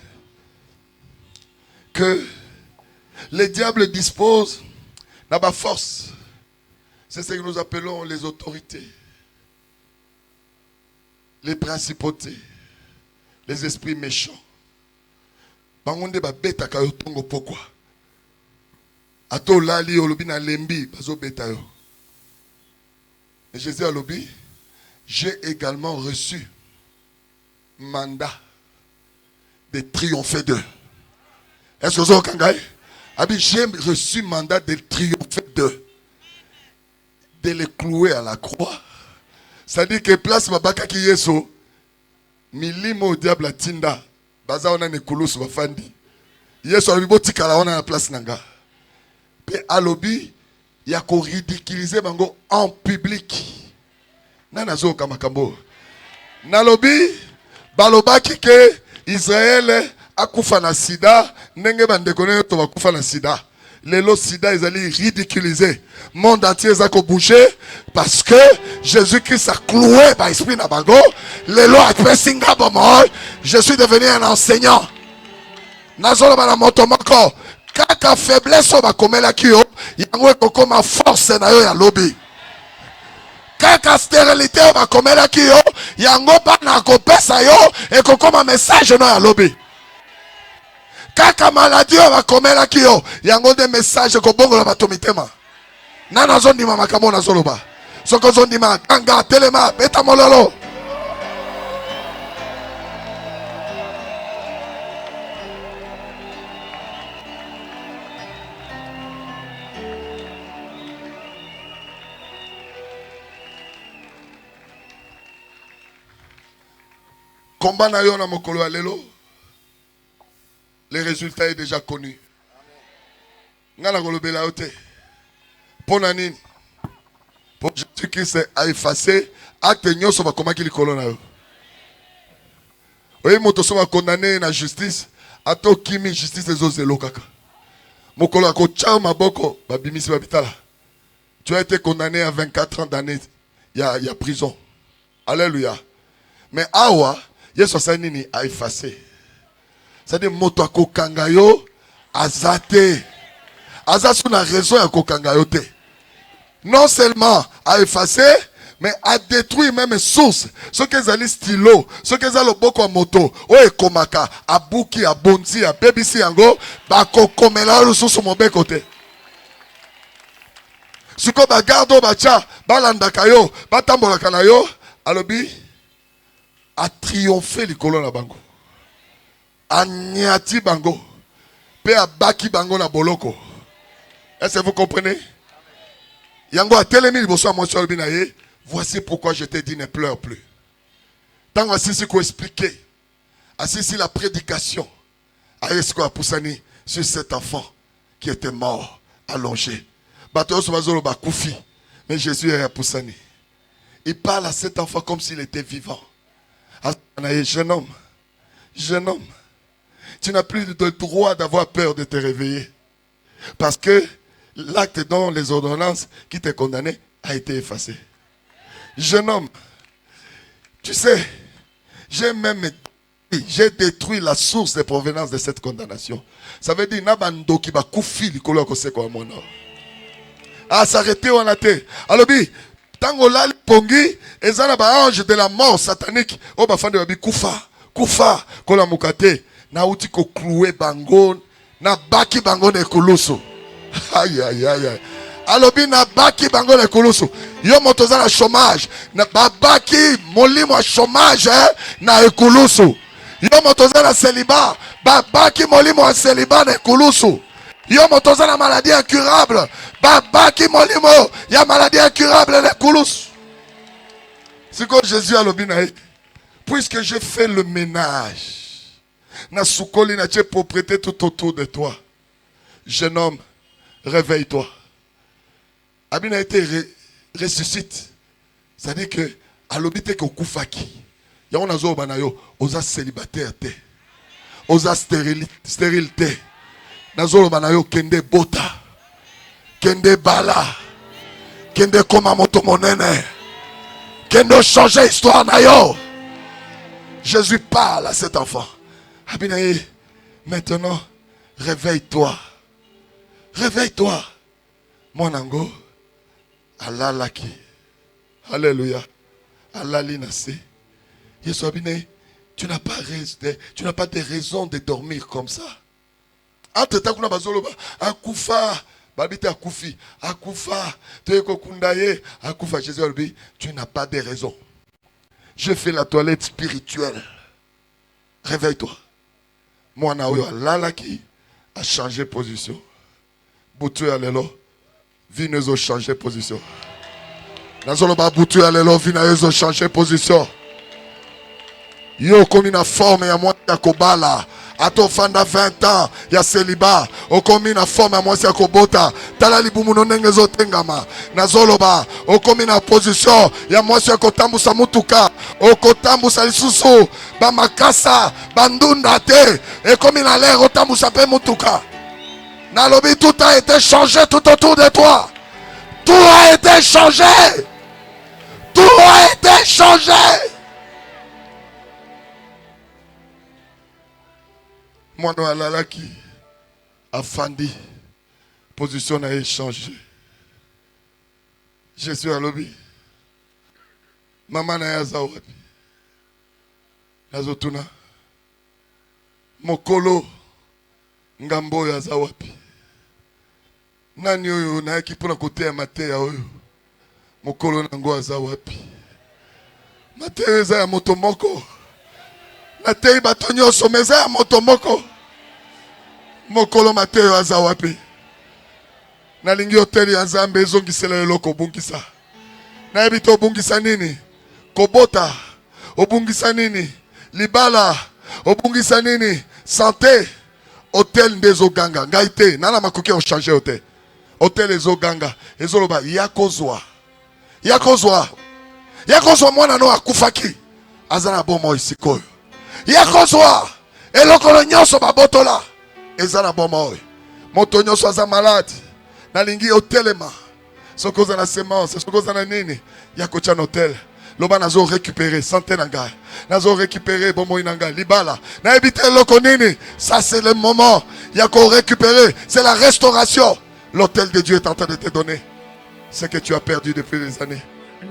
que le diable dispose de la force. C'est ce que nous appelons les autorités, les principautés, les esprits méchants. Bangonde ba beta kayo tongo pourquoi? Ato lali olobina lembi bazo beta yo. Et Jésus a lobby, j'ai également reçu mandat de triompher d'eux. Est-ce que vous avez entendu? J'ai reçu mandat de triompher d'eux, de les clouer à la croix. C'est-à-dire que place ma baka ki yeso, milimo diable tinda, baza ona ne kulus bafandi. Yesu alobi botikala wana na place nanga. Pe alobi ya ko ridiculiser bango en public. Nana zo kamakambo. Nalobi balobaki ke Israël akufa na sida ndenge bandeko ne to bakufa na sida. Lelo sida ezali ridiculisé. Monde entier za ko bouger parce que Jésus-Christ a cloué par esprit na bango. Lelo a pesinga bomo. Je suis devenu un enseignant. Nazolo bana moto moko kaka faiblesse o bakomela kiyo yango ekokoma force na yo ya lobi. Kaka stérilité o bakomela kiyo yango bana kopesa yo ekokoma message no ya lobi. Kaka maladie o bakomela kiyo yango de message ko bongola bato mitema. Nana zondima makambo na zoloba. Soko zondima ganga telema beta mololo. Combat na yo na mokolo ya lelo. Le résultat est déjà connu. Ngana kolobela yo te. Pona nini? Pour Jésus-Christ a effacé acte nyonso bakomaki likolo na yo. Oye moto so ba condamné na justice, ato kimi justice ezozelo kaka. Mokolo ko tcha maboko babimisi babitala. Tu as été condamné à 24 ans d'année. Il y a prison. Alléluia. Mais awa Yesu sanini a effacé. C'est-à-dire moto a kokangayo azate. Azasu na raison ya kokangayo te. Non seulement a effacé, mais a détruit même source. Ce que zali stylo, ce que zali boko a moto, o ekomaka, a buki, a bonzi, a bebisi yango, ba kokomela lo source mo be côté. Siko ba gardo ba cha, ba landaka yo, ba tambolaka na yo, alobi a triomphé likolo na bango. A nyati bango. Pe a baki bango na boloko. Est-ce que vous comprenez? Yango a telemi liboso moso binaye. Voici pourquoi je te dis ne pleure plus. Tant assisi ko expliquer. Assisi la prédication. Ayesko apusani sur cet enfant qui était mort, allongé. Bato so bazolo ba kufi. Mais Jésus est apusani. Il parle à cet enfant comme s'il était vivant. Jeune homme, tu n'as plus le droit d'avoir peur de te réveiller. Parce que l'acte dont les ordonnances qui t'ont condamné a été effacé. Jeune homme, tu sais, j'ai détruit la source de provenance de cette condamnation. Ça veut dire nabando qui va koufi likolo kose ko mona. Ah, s'arrêter on a été. Alobi tango lali pongi ezana ba ange de la mort satanique o ba fande babi kufa kola mukate na uti ko clouer bango na baki bango na ekulusu. Aïe. Alobi na baki bango na ekulusu. Yo motoza na chômage na babaki molimo a chômage na ekulusu. Yo motoza na célibat babaki molimo a célibat na ekulusu. Yo motoza na maladie incurable babaki molimo ya maladie incurable na ekulusu. C'est comme Jésus a lobi na puisque j'ai fait le ménage na soukoli na tche propriété tout autour de toi. Jeune homme, réveille-toi. Abina été ressuscite. C'est-à-dire que alobite ko kufaki. Ya on azo banayo oza célibataire te. Oza stérile te. Nazo banayo kende bota. Kende bala. Kende koma moto monene. Kende changer histoire na yo. Jésus parle à cet enfant. Abinaye, maintenant, réveille-toi. Réveille-toi. Mon ango. Allah laki. Alléluia. Allah linase. Yesu abinaye, tu n'as pas de raison de dormir comme ça. Entre takuna bazoloba, akufa, babite akufi, akufa, teko kundaye, akufa. Jésus abinaye, tu n'as pas de raison. Je fais la toilette spirituelle. Réveille-toi. Moi, Lalaki a changé position. Boutu alelo, vinezo changé position. Nazoloba boutu alelo, vinezo changé position. Yo comme une forme ya moi ya kobala. atofanda 20 ans ya célibat okomi na forme ya mwasi ya kobota tala libumu no ndenge ezotengama nazoloba okomi na position ya mwasi ya kotambusa mutuka okotambusa lisusu bamakasa bandunda te ekomi na l'air otambusa mpe mutuka nalobi tout a été changé tout autour de toi. Tout a été changé. Tout a été changé. Mwana alalaki afandi position a changé. Jésus a lobby. Maman na yaza wapi. Nazotuna. Mokolo ngambo yaza wapi. Nani oyo na yaki pona koteya mateya oyo. Mokolo nango aza wapi. Mateya eza ya moto moko. Natei bato nyonso meza ya moto moko. Mokolo mateyo aza wapi. Nalingi hoteli ya Nzambe ezongisela eloko obungisa. Nayebi to obungisa nini? Kobota. Obungisa nini? Libala. Obungisa nini? Santé. Hôtel ndezoganga. Ngai te. Nana makoki on changer hôtel. Hôtel ezoganga. Ezoloba yakozwa. Yakozwa. Yakozwa mwana no akufaki. Azana bomo isikoyo. Yakozwa. Eloko nyonso babotola. Ezana bomo. Moto nyonso aza malade. Nalingi hotelema. Sokoza na semence, sokoza na nini? Yakocha na hotel. Loba nazo récupérer santé nanga. Nazo récupérer bomo inanga libala. Na éviter loko nini? Ça c'est le moment. Yako récupérer, c'est la restauration. L'hôtel de Dieu est en train de te donner ce que tu as perdu depuis des années.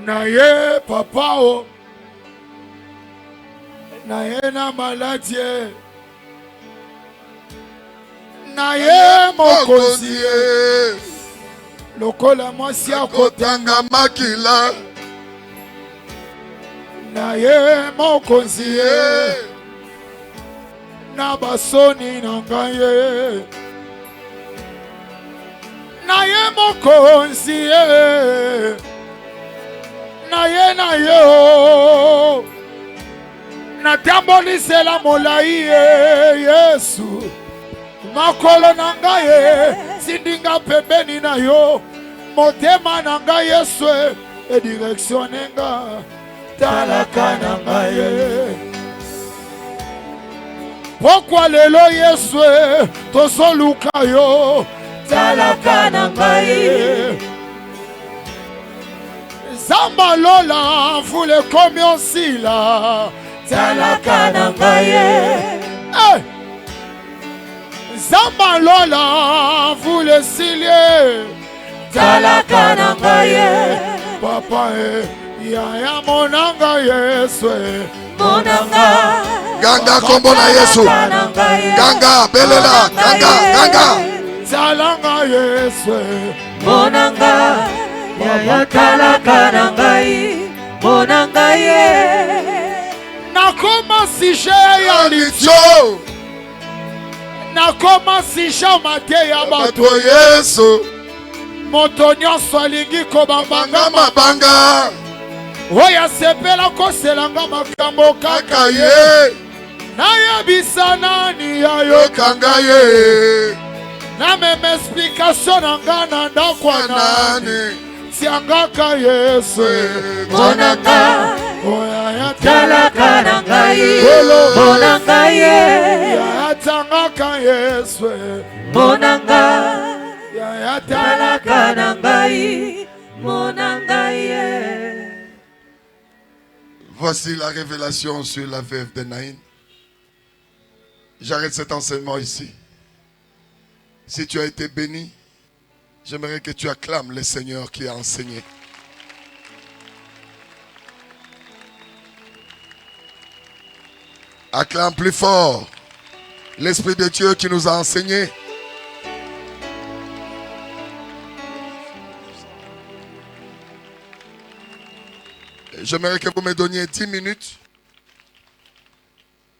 Naye papa o. Naye na maladie. Naye mokonzi. Lokola mwasi akotanga makila. Naye mokonzi. Na basoni na ngai. Naye mokonzi. Naye o. Natambolisela molai Yesu. Makolo na ngai sindinga pembeni na yo. Motema na ngai Yesu e direction nenga talaka na ngai. Pourquoi lelo Yesu tosoluka yo talaka na ngai. Zamba lola fule komi osila talaka na ngai. Zamba lola fule silie talaka na ngai. Papa ya monanga Yesu monanga. Ganga kombo na Yesu. Ganga belela ganga. Talanga Yesu Monanga ya talaka na ngai. Monanga ye. Nakoma sije ya licho. Nakoma sije mate ya bato Yesu. Moto nyonso alingi kobambanga mabanga. Oya sepela koselanga makambo kaka ye. Nayebisa nani ya yo kanga ye. Na meme explication nanga na ndakwa nani. Tiangaka Yesu Monanga oya ya talaka na ngai. Monanga ye. ya tangaka Yesu Monanga ya talaka na ngai. Monanga ye. Voici la révélation sur la veuve de Naïn. J'arrête cet enseignement ici. Si tu as été béni, j'aimerais que tu acclames le Seigneur qui a enseigné. Acclame plus fort l'Esprit de Dieu qui nous a enseigné. J'aimerais que vous me donniez 10 minutes.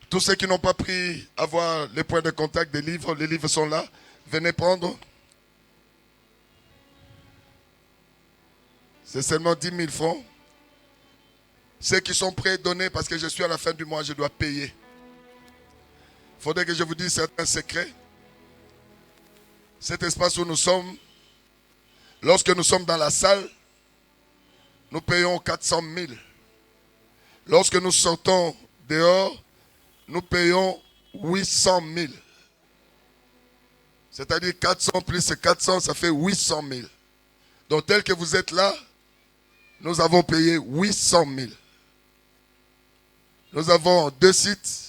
Tous ceux qui n'ont pas pris avoir les points de contact des livres, les livres sont là. Venez prendre. C'est seulement 10 000 francs. Ceux qui sont prêts, donnez parce que je suis à la fin du mois, je dois payer. Il faudrait que je vous dise certains secrets. Cet espace où nous sommes, lorsque nous sommes dans la salle, nous payons 400 000. Lorsque nous sortons dehors, nous payons 800 000. C'est-à-dire 400 plus 400, ça fait 800 000. Donc tel que vous êtes là, nous avons payé 800 000. Nous avons 2 sites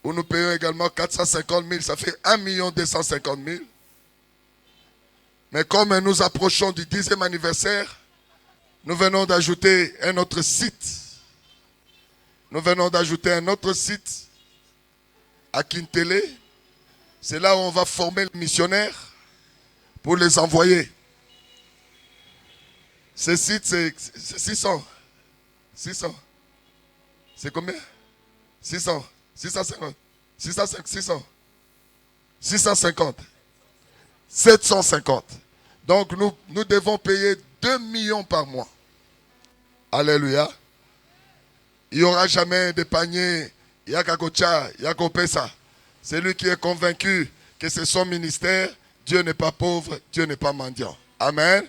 où nous payons également 450 000, ça fait 1 250 000. Mais comme nous approchons du 10e anniversaire, nous venons d'ajouter un autre site. Nous venons d'ajouter un autre site à Kintele. C'est là où on va former les missionnaires pour les envoyer. Ce site, c'est 600. 600. C'est combien? 600. 650. 600. 650. 750. Donc nous devons payer 2 millions par mois. Alléluia. Il n'y aura jamais de panier. Yakakocha, Yakopesa. Celui qui est convaincu que c'est son ministère, Dieu n'est pas pauvre, Dieu n'est pas mendiant. Amen.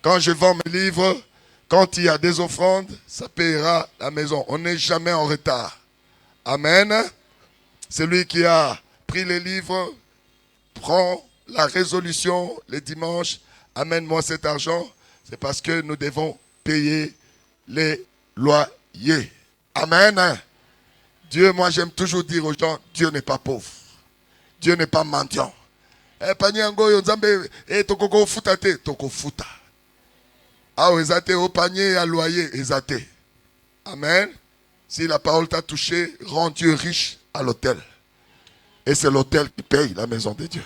Quand je vends mes livres, quand il y a des offrandes, ça payera la maison. On n'est jamais en retard. Amen. Celui qui a pris les livres prend la résolution les dimanches. Amène-moi cet argent. C'est parce que nous devons payer les loyers. Amen. Dieu, moi j'aime toujours dire aux gens, Dieu n'est pas pauvre. Dieu n'est pas mendiant. Toko futa te, toko futa. Ah, ezate au panier à loyer, ezate. Amen. Si la parole t'a touché, rends Dieu riche à l'autel. Et c'est l'autel qui paye la maison de Dieu.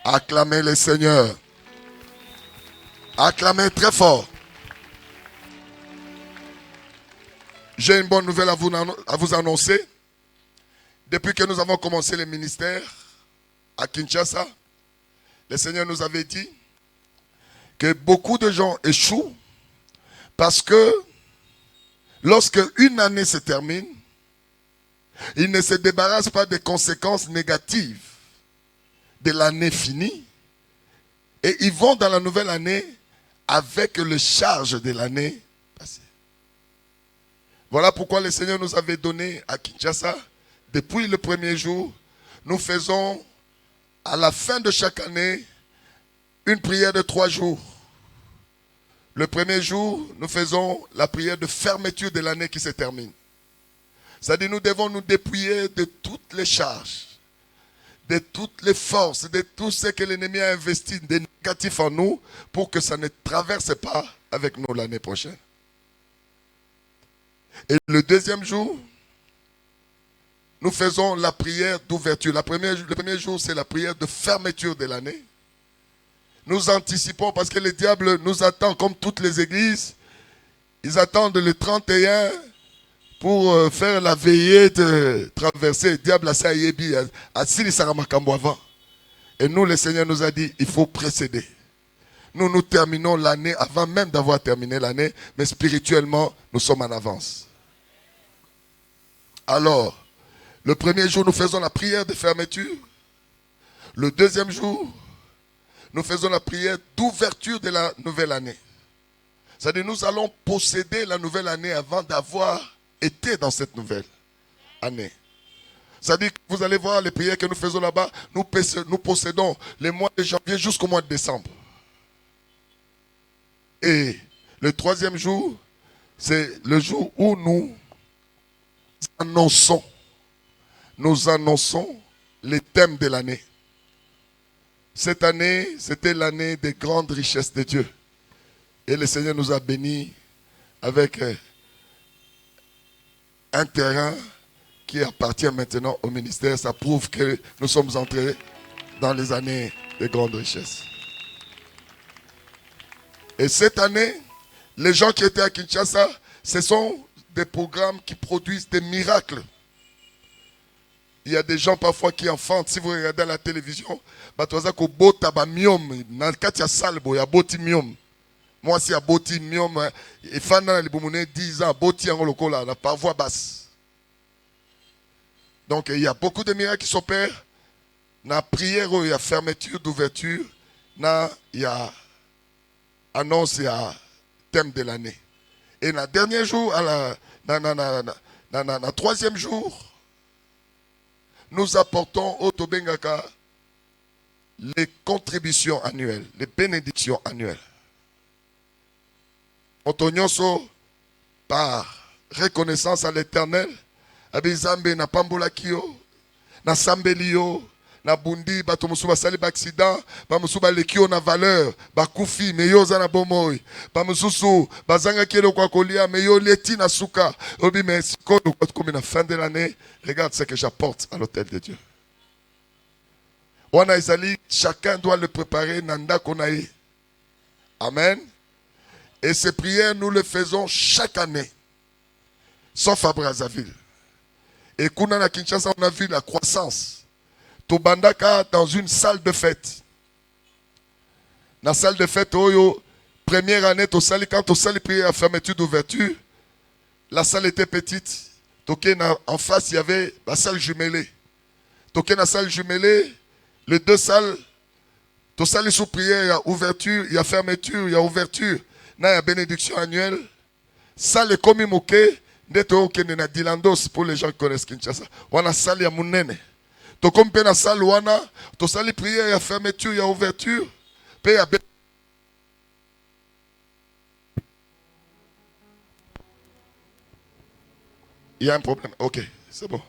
Acclamez le Seigneur. Acclamez très fort. J'ai une bonne nouvelle à vous annoncer. Depuis que nous avons commencé le ministère à Kinshasa, le Seigneur nous avait dit que beaucoup de gens échouent parce que lorsque une année se termine, ils ne se débarrassent pas des conséquences négatives de l'année finie et ils vont dans la nouvelle année avec le charge de l'année passée. Voilà pourquoi le Seigneur nous avait donné à Kinshasa, depuis le premier jour, nous faisons à la fin de chaque année une prière de 3 jours. Le premier jour, nous faisons la prière de fermeture de l'année qui se termine. C'est-à-dire nous devons nous dépouiller de toutes les charges, de toutes les forces, de tout ce que l'ennemi a investi de négatif en nous pour que ça ne traverse pas avec nous l'année prochaine. Et le deuxième jour, nous faisons la prière d'ouverture. Le premier jour, c'est la prière de fermeture de l'année. Nous anticipons parce que le diable nous attend comme toutes les églises. Ils attendent le 31 pour faire la veillée de traversée. Le diable a ça yebi, a sili saramakambo avant. Et nous, le Seigneur nous a dit, il faut précéder. Nous terminons l'année avant même d'avoir terminé l'année, mais spirituellement, nous sommes en avance. Alors, le premier jour, nous faisons la prière de fermeture. Le deuxième jour, nous faisons la prière d'ouverture de la nouvelle année. C'est-à-dire, nous allons posséder la nouvelle année avant d'avoir été dans cette nouvelle année. C'est-à-dire que vous allez voir les prières que nous faisons là-bas, nous possédons les mois de janvier jusqu'au mois de décembre. Et le troisième jour, c'est le jour où nous annonçons les thèmes de l'année. Cette année, c'était l'année des grandes richesses de Dieu. Et le Seigneur nous a bénis avec un terrain qui appartient maintenant au ministère. Ça prouve que nous sommes entrés dans les années des grandes richesses. Et cette année, les gens qui étaient à Kinshasa, ce sont des programmes qui produisent des miracles. Il y a des gens parfois qui enfantent. Si vous regardez à la télévision, moi, si à boti miom, et fan dans les 10 ans, boti en lokola, la parvoie basse. Donc il y a beaucoup de miracles qui s'opèrent. Dans la prière, il y a fermeture, d'ouverture. Il y a annonce, il y a thème de l'année. Et dans le dernier jour, dans le troisième jour, nous apportons au Tobengaka les contributions annuelles, les bénédictions annuelles. Otonyoso, par reconnaissance à l'Éternel, Abizambe na pambola kio, na sambelio, na bundi, bato musuba sali ba accident, ba musuba lekio na valeur, ba kufi, meyo za na bomoy, ba mususu, bazanga kielo kwa kolia, meyo leti na suka, obi mais comme na fin de l'année, regarde ce que j'apporte à l'hôtel de Dieu. Wana Isali, chacun doit le préparer, nanda konaï. Amen. Et ces prières, nous les faisons chaque année, sauf à Brazzaville. Et Kunana Kinshasa, on a vu la croissance. Tobandaka dans une salle de fête. Dans la salle de fête, première année, quand on sali prière à fermeture d'ouverture, la salle était petite. En face, il y avait la salle jumelée. Dans la salle jumelée, les deux salles, tu sali sous prière, il y a ouverture, il y a fermeture, il y a ouverture. Il y a bénédiction annuelle. Salle est comme moqué. Na Dilandos pour les gens qui connaissent Kinshasa. Wana salle ya munene. To comme na salle wana, to sali prière, il y a fermeture, il y a ouverture. Pe ya il y a un problème. OK, c'est bon.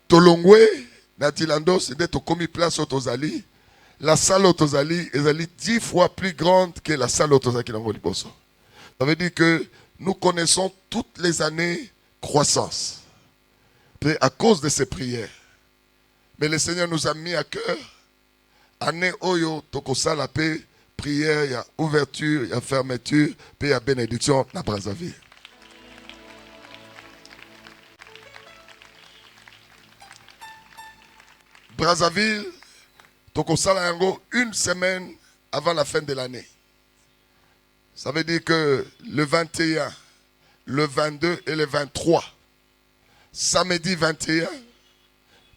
Tolongwe na Dilandos, nde to komi place au Tozali. La salle au Tozali est 10 fois plus grande que la salle au Tozali qui est dans Liboso. Ça veut dire que nous connaissons toutes les années croissance. À cause de ces prières. Mais le Seigneur nous a mis à cœur. Année Oyo, Tokosa la paix, prière, il y a ouverture, il y a fermeture, puis il y a bénédiction dans Brazzaville. Brazzaville, Tokosa la yango une semaine avant la fin de l'année. Ça veut dire que le 21, le 22 et le 23, samedi 21,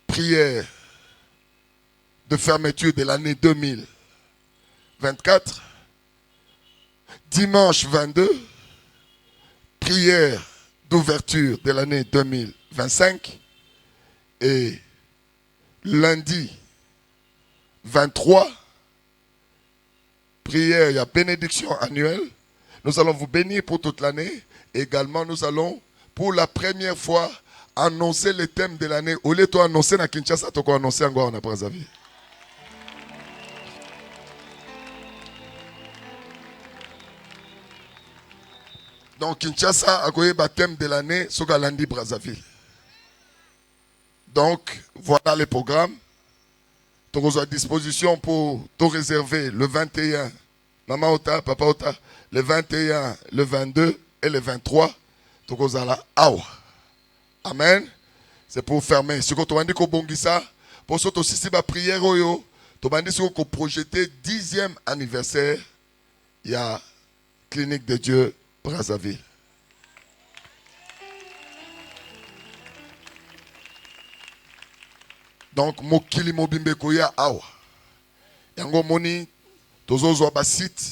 prière de fermeture de l'année 2024. Dimanche 22, prière d'ouverture de l'année 2025. Et lundi 23, prière, il y a bénédiction annuelle. Nous allons vous bénir pour toute l'année. Également, nous allons, pour la première fois, annoncer le thème de l'année. Au lieu de annoncer à Kinshasa, tu vas annoncer encore en Brazzaville. Donc, Kinshasa a eu le thème de l'année, c'est lundi Brazzaville. Donc, voilà le programme. Tu es à disposition pour te réserver le 21, Maman Ota, Papa Ota, le 21, le 22 et le 23. Tu es à la Awa. Amen. C'est pour fermer. Ce que tu as dit que Bongisa, pour ce que tu as prière, tu as dit que tu as projeté 10e anniversaire. Il y a Clinique de Dieu, Brazzaville. Donc, mokili mobimbe koya awa. Yango moni, tozo zo ba site,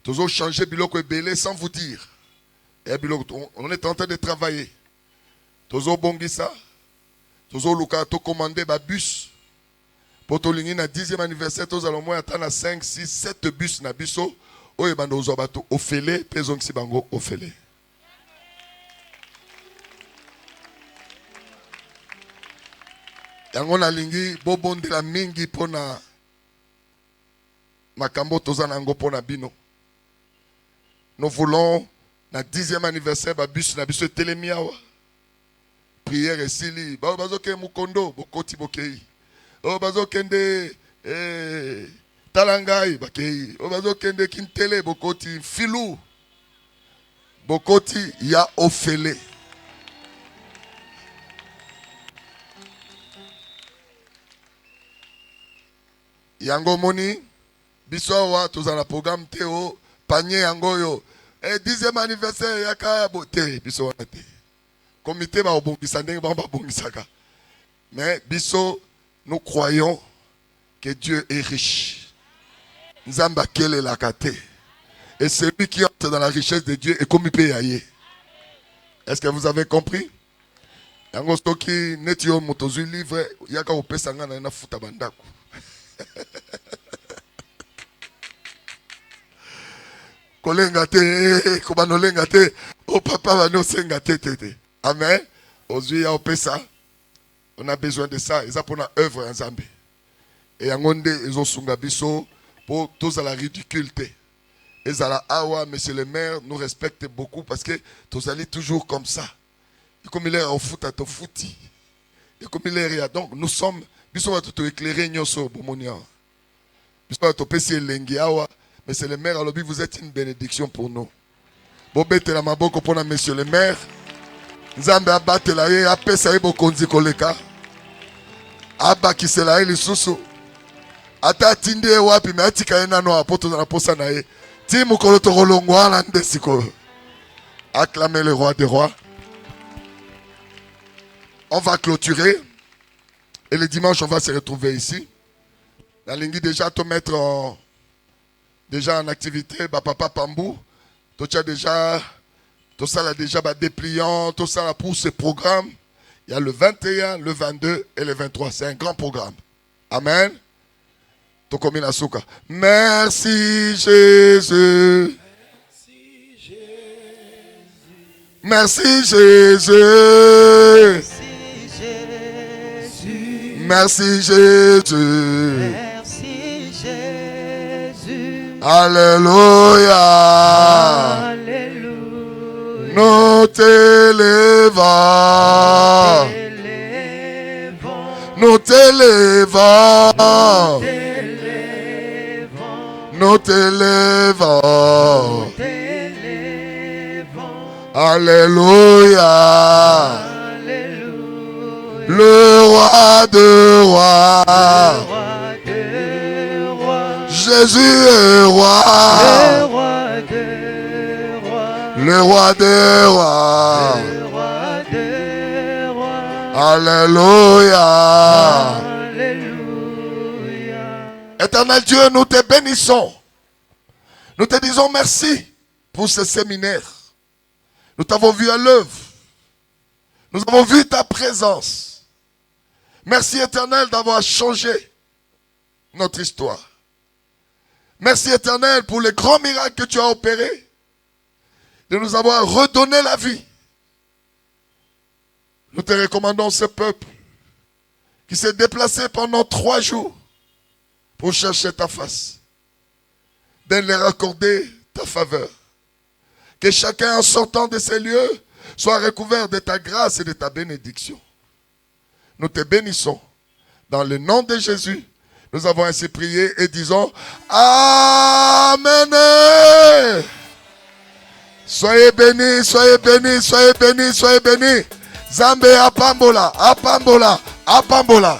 tozo changer biloko ebele sans vous dire. Et biloko, on est en train de travailler. Tozo bongisa, tozo luka to commander ba bus. Pour to lingi na 10e anniversaire, tozo allons moins attendre 5, 6, 7 bus na biso. Oye bando zo bato ofele, pezong si bango ofele. Yango na lingi bobonde la mingi pona makambo tozana ngo pona bino. Nous voulons na 10e anniversaire ba bus na biso telemiawa. Prière esili ba bazoke mukondo bokoti bokei. O bazokende talangai bakei. O bazokende kintele bokoti filou. Bokoti ya ofele. Yango moni, biswawa, tous dans le programme Théo, panier yango yo. Et 10e anniversaire, yaka bote, biswawa te. Comité ba obongisa ndenge ba bongisaka. Mais biso, nous croyons que Dieu est riche. Nzamba kele la kate. Et celui qui entre dans la richesse de Dieu est comme il peut y aller. Est-ce que vous avez compris? Yango stoki netio motozu livre yaka opesa ngana na futa bandako. Kolenga te, kobanolenga te, o papa bano senga te te. Amen. Ozui ya opesa. On a besoin de ça. Ils ont pour la œuvre en Zambie. Et yangonde ils ont sunga biso pour tous à la ridiculité. Et à la awa, monsieur le maire, nous respecte beaucoup parce que tous allez toujours comme ça. Et comme il est au foot à ton footy. Et comme il est donc nous sommes, biso va tout éclairer nyoso bomonia. Biso va tout pesi lengi awa, monsieur le maire, alors vous êtes une bénédiction pour nous. Bobete la maboko pour monsieur le maire. Nzambe abate la ye apesa ye bokonzi koleka. Abakisela ye lisusu. Ata tinde wapi me atika ye nano apoto na posa na ye. Ti mukolo to kolongwa na ndesiko. Acclamez le roi des rois. On va clôturer. Et le dimanche, on va se retrouver ici. La lingi déjà te mettre déjà en activité. Bah, papa Pambou. Tu as déjà. Tout ça là déjà dépliant. Tout ça là pour ce programme. Il y a le 21, le 22 et le 23. C'est un grand programme. Amen. Merci Jésus. Merci Jésus. Merci Jésus. Merci Jésus. Alléluia. Alléluia. Nous t'élevons. Nous t'élevons. Nous t'élevons. Alléluia. Le roi de rois. Jésus est roi. Le roi de rois. Alléluia. Éternel Dieu, nous te bénissons. Nous te disons merci pour ce séminaire. Nous t'avons vu à l'œuvre. Nous avons vu ta présence. Merci Éternel d'avoir changé notre histoire. Merci Éternel pour les grands miracles que tu as opérés. De nous avoir redonné la vie. Nous te recommandons ce peuple qui s'est déplacé pendant 3 jours pour chercher ta face. De leur accorder ta faveur. Que chacun en sortant de ces lieux soit recouvert de ta grâce et de ta bénédiction. Nous te bénissons. Dans le nom de Jésus, nous avons ainsi prié et disons Amen. Soyez bénis, soyez bénis, soyez bénis, soyez bénis. Zambé apambola, apambola, apambola.